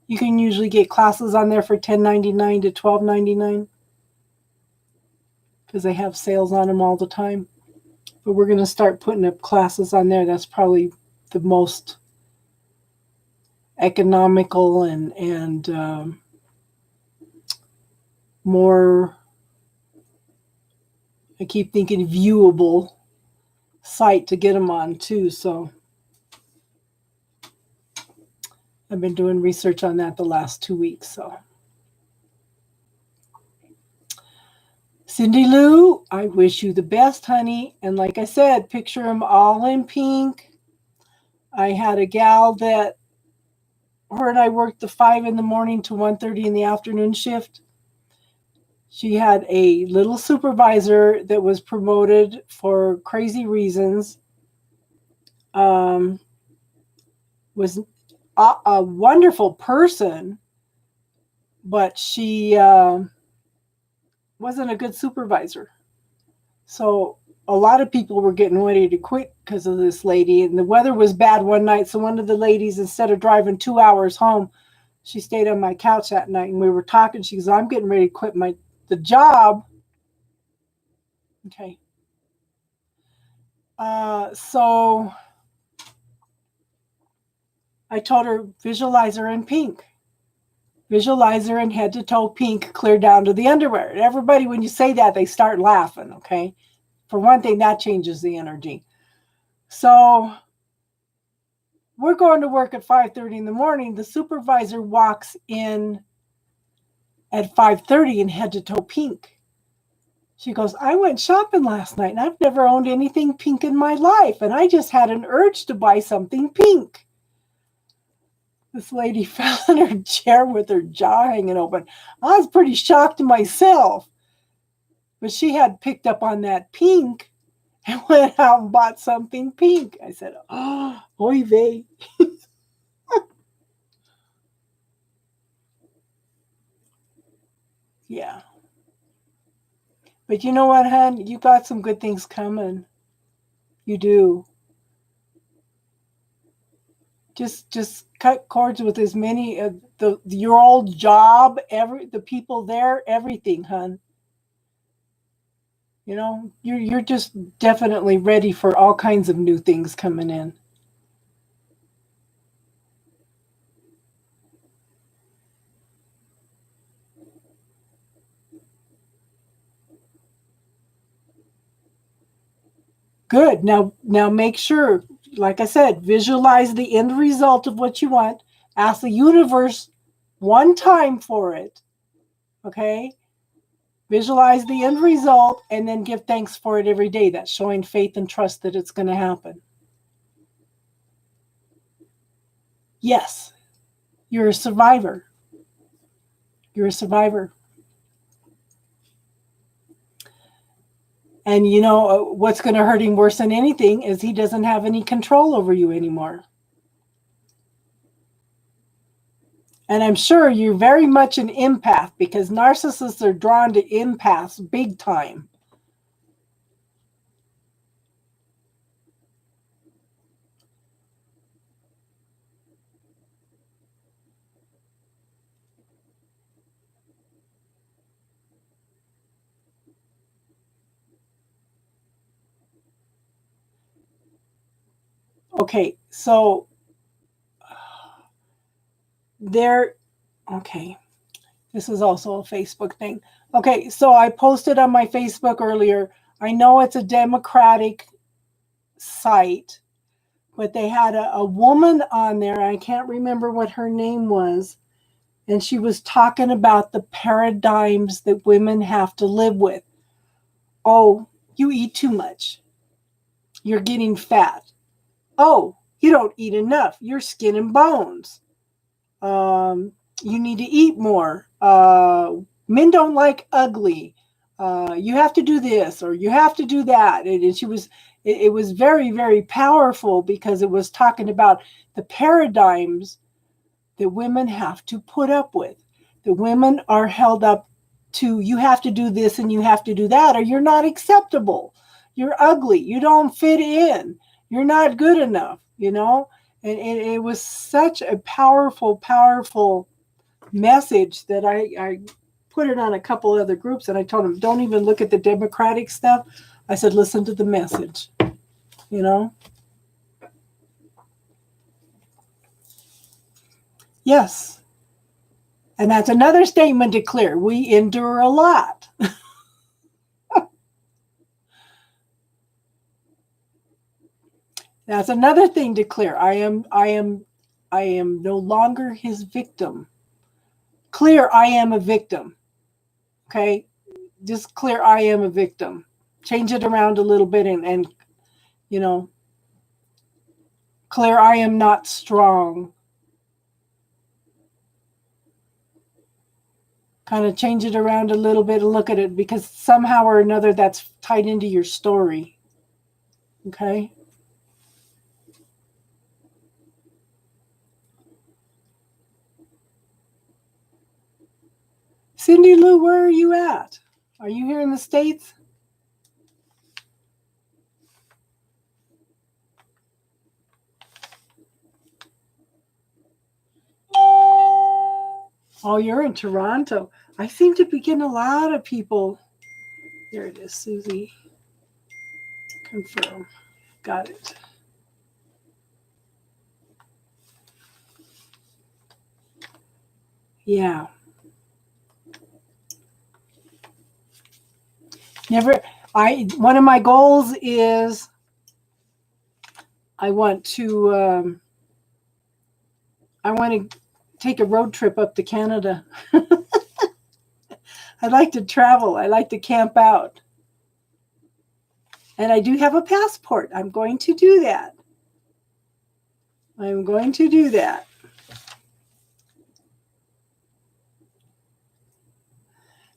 You can usually get classes on there for $10.99 to $12.99 because they have sales on them all the time. But we're going to start putting up classes on there. That's probably the most economical and more, I keep thinking, viewable site to get them on too. So I've been doing research on that the last 2 weeks. So Cindy Lou, I wish you the best, honey. And like I said, picture them all in pink. I had a gal that her and I worked the 5 in the morning to 1:30 in the afternoon shift. She had a little supervisor that was promoted for crazy reasons. Was a wonderful person, but she wasn't a good supervisor. So a lot of people were getting ready to quit because of this lady. And the weather was bad one night. So one of the ladies, instead of driving 2 hours home, she stayed on my couch that night. And we were talking. She goes, I'm getting ready to quit the job. Okay. So I told her, visualize her in pink. Visualize her in head to toe pink, clear down to the underwear. And everybody, when you say that, they start laughing, okay? For one thing, that changes the energy. So we're going to work at 5:30 in the morning. The supervisor walks in at 5:30 in head to toe pink. She goes, I went shopping last night and I've never owned anything pink in my life. And I just had an urge to buy something pink. This lady fell in her chair with her jaw hanging open. I was pretty shocked myself. But she had picked up on that pink and went out and bought something pink. I said, oh, oy vey. Yeah. But you know what, hon? You got some good things coming. You do. Just cut cords with as many of your old job, the people there, everything, hon. You know, you're just definitely ready for all kinds of new things coming in. Good. Now make sure, like I said, visualize the end result of what you want. Ask the universe one time for it. Okay? Visualize the end result and then give thanks for it every day. That's showing faith and trust that it's going to happen. Yes, you're a survivor. You're a survivor. And you know what's going to hurt him worse than anything is he doesn't have any control over you anymore. And I'm sure you're very much an empath because narcissists are drawn to empaths big time. Okay, so okay, this is also a Facebook thing. Okay, so I posted on my Facebook earlier. I know it's a Democratic site, but they had a woman on there. I can't remember what her name was. And she was talking about the paradigms that women have to live with. Oh, you eat too much. You're getting fat. Oh, you don't eat enough. You're skin and bones. You need to eat more. Men don't like ugly. You have to do this or you have to do that. And she was, it was very, very powerful because it was talking about the paradigms that women have to put up with. The women are held up to, you have to do this and you have to do that, or you're not acceptable. You're ugly. You don't fit in. You're not good enough, you know? And it was such a powerful, powerful message that I put it on a couple other groups and I told them, don't even look at the Democratic stuff. I said, listen to the message. you know? Yes. And that's another statement to clear. We endure a lot. That's another thing to clear. I am no longer his victim. Clear I am a victim. Okay? Just clear I am a victim. Change it around a little bit and you know, clear I am not strong. Kind of change it around a little bit and look at it, because somehow or another that's tied into your story. Okay? Cindy Lou, where are you at? Are you here in the States? Oh, you're in Toronto. I seem to be getting a lot of people. Here it is, Susie. Confirm. Got it. Yeah. One of my goals is I want to take a road trip up to Canada. I like to travel. I like to camp out. And I do have a passport. I'm going to do that. I'm going to do that.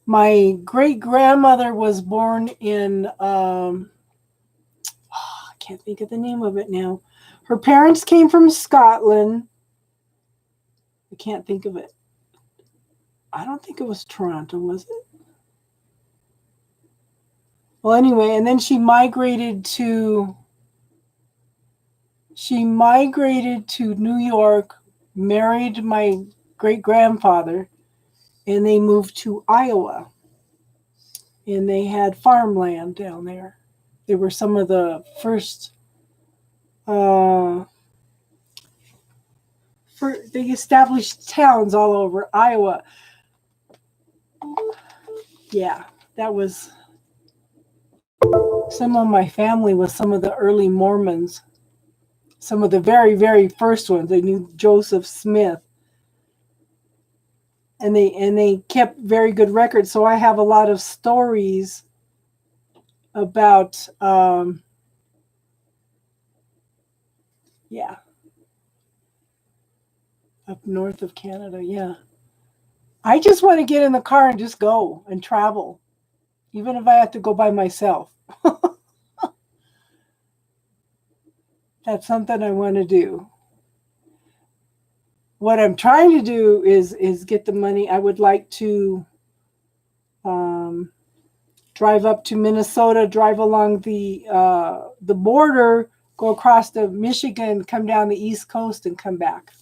My great grandmother was born in, I can't think of the name of it now. Her parents came from Scotland. I can't think of it. I don't think it was Toronto, was it? Well, anyway, and then she migrated to New York, married my great grandfather, and they moved to Iowa. And they had farmland down there. They were some of the first they established towns all over Iowa. Yeah, that was some of my family was some of the early Mormons. Some of the very, very first ones. They knew Joseph Smith. And they kept very good records. So I have a lot of stories about yeah, up north of Canada, yeah. I just want to get in the car and just go and travel, even if I have to go by myself. That's something I want to do. What I'm trying to do is get the money. I would like to drive up to Minnesota, drive along the border, go across to Michigan, come down the East Coast, and come back.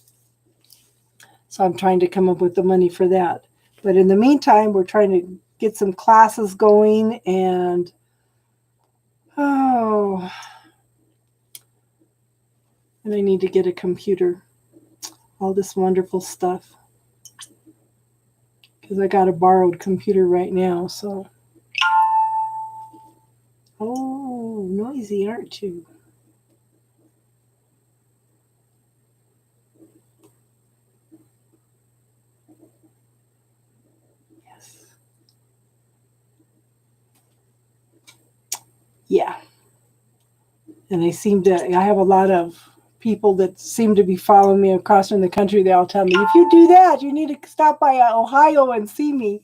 So I'm trying to come up with the money for that. But in the meantime, we're trying to get some classes going, and and I need to get a computer. All this wonderful stuff. Because I got a borrowed computer right now, so. Oh, noisy, aren't you? Yes. Yeah. And I have a lot of people that seem to be following me across in the country. They all tell me, if you do that, you need to stop by Ohio and see me.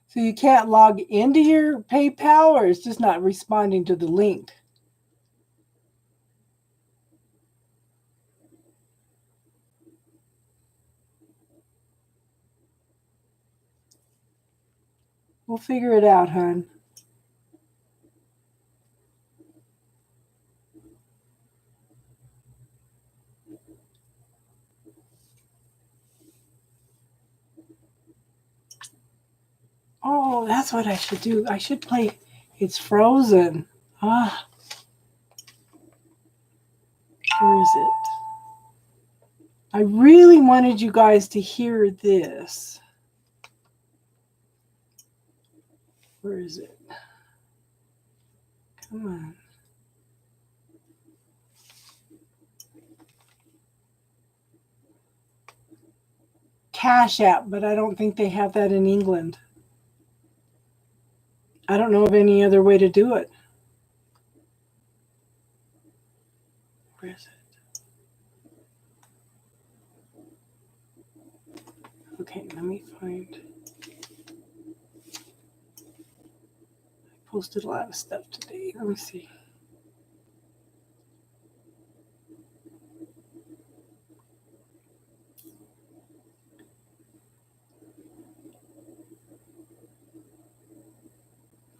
So you can't log into your PayPal, or it's just not responding to the link? We'll figure it out, hon. Oh, that's what I should do. I should play It's Frozen. Ah, where is it? I really wanted you guys to hear this. Where is it? Come on. Cash App, but I don't think they have that in England. I don't know of any other way to do it. Where is it? Okay, let me find. I posted a lot of stuff today. Let me see.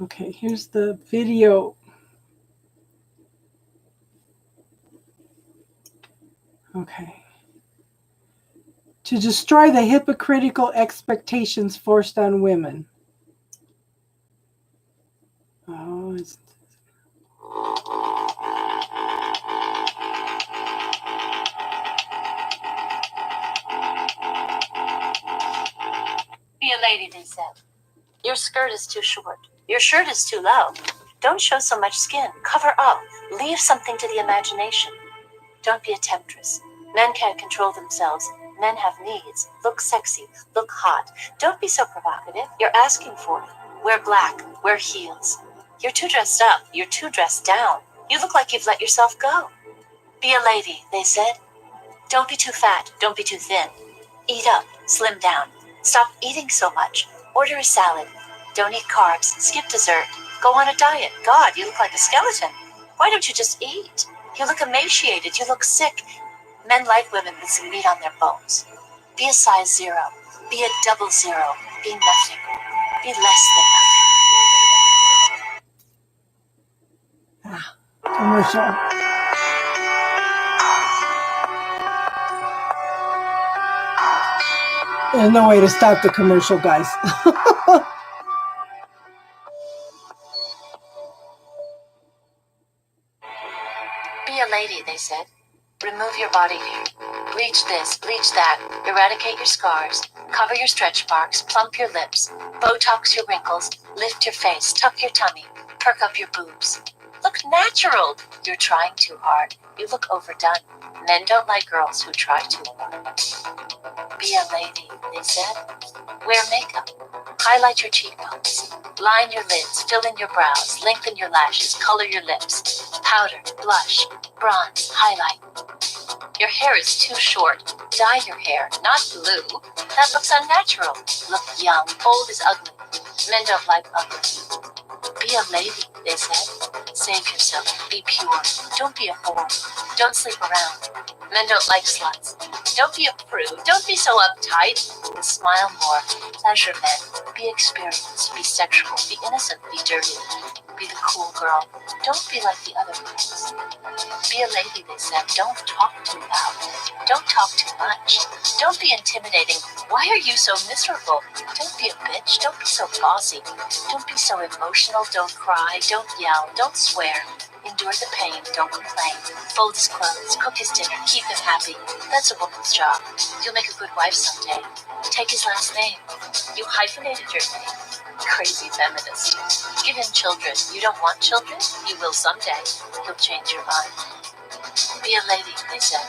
Okay, here's the video. Okay. To destroy the hypocritical expectations forced on women. Oh, it's... Be a lady, they said. Your skirt is too short. Your shirt is too low. Don't show so much skin. Cover up. Leave something to the imagination. Don't be a temptress. Men can't control themselves. Men have needs. Look sexy. Look hot. Don't be so provocative. You're asking for it. Wear black. Wear heels. You're too dressed up. You're too dressed down. You look like you've let yourself go. Be a lady, they said. Don't be too fat. Don't be too thin. Eat up. Slim down. Stop eating so much. Order a salad. Don't eat carbs. Skip dessert. Go on a diet. God, you look like a skeleton. Why don't you just eat? You look emaciated. You look sick. Men like women with some meat on their bones. Be a size 0. Be a double 0. Be nothing. Be less than nothing. Commercial. There's no way to stop the commercial, guys. Be a lady, they said. Remove your body hair. Bleach this, bleach that. Eradicate your scars. Cover your stretch marks. Plump your lips. Botox your wrinkles. Lift your face. Tuck your tummy. Perk up your boobs. Look natural. You're trying too hard. You look overdone. Men don't like girls who try too hard. Be a lady, they said. Wear makeup. Highlight your cheekbones. Line your lids. Fill in your brows. Lengthen your lashes. Color your lips. Powder. Blush. Bronze. Highlight. Your hair is too short. Dye your hair, not blue. That looks unnatural. Look young. Old is ugly. Men don't like ugly. Be a lady, they said. Save yourself. Be pure. Don't be a whore. Don't sleep around. Men don't like sluts. Don't be a prude. Don't be so uptight. Smile more. Pleasure men. Be experienced. Be sexual. Be innocent. Be dirty. Be the cool girl. Don't be like the other girls. Be a lady, they said. Don't talk too loud. Don't talk too much. Don't be intimidating. Why are you so miserable? Don't be a bitch. Don't be so bossy. Don't be so emotional. Don't cry. Don't yell. Don't swear. Endure the pain. Don't complain. Fold his clothes. Cook his dinner. Keep him happy. That's a woman's job. You'll make a good wife someday. Take his last name. You hyphenated your name. Crazy feminist. Give him children. You don't want children? You will someday. He'll change your mind. Be a lady, they said.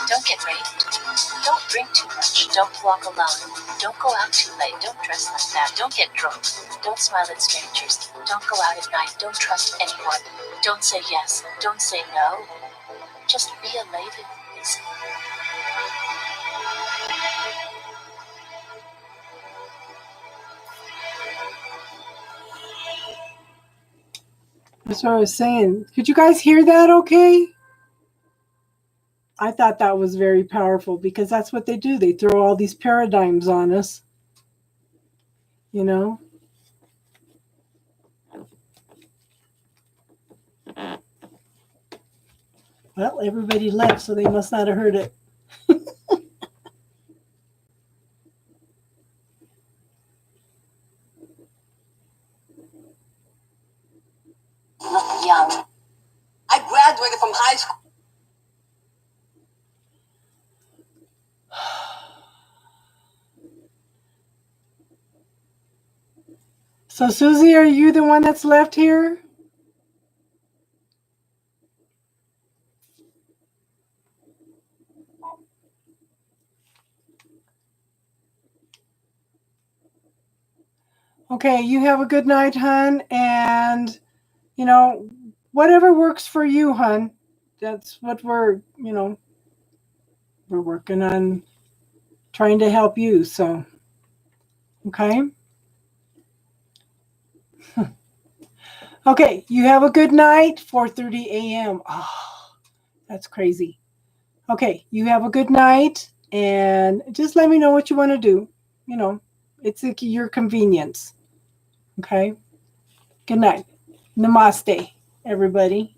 Don't get raped. Don't drink too much. Don't walk alone. Don't go out too late. Don't dress like that. Don't get drunk. Don't smile at strangers. Don't go out at night. Don't trust anyone. Don't say yes. Don't say no. Just be a lady, they said. That's what I was saying. Could you guys hear that okay? I thought that was very powerful because that's what they do. They throw all these paradigms on us. You know? Well, everybody left, so they must not have heard it. young. I graduated from high school. So, Susie, are you the one that's left here? Okay, you have a good night, hun. And, you know, whatever works for you, hun. That's what we're working on trying to help you. So, okay. Okay, you have a good night. 4:30 a.m. Oh, that's crazy. Okay, you have a good night, and just let me know what you want to do. It's at your convenience. Okay. Good night. Namaste, everybody.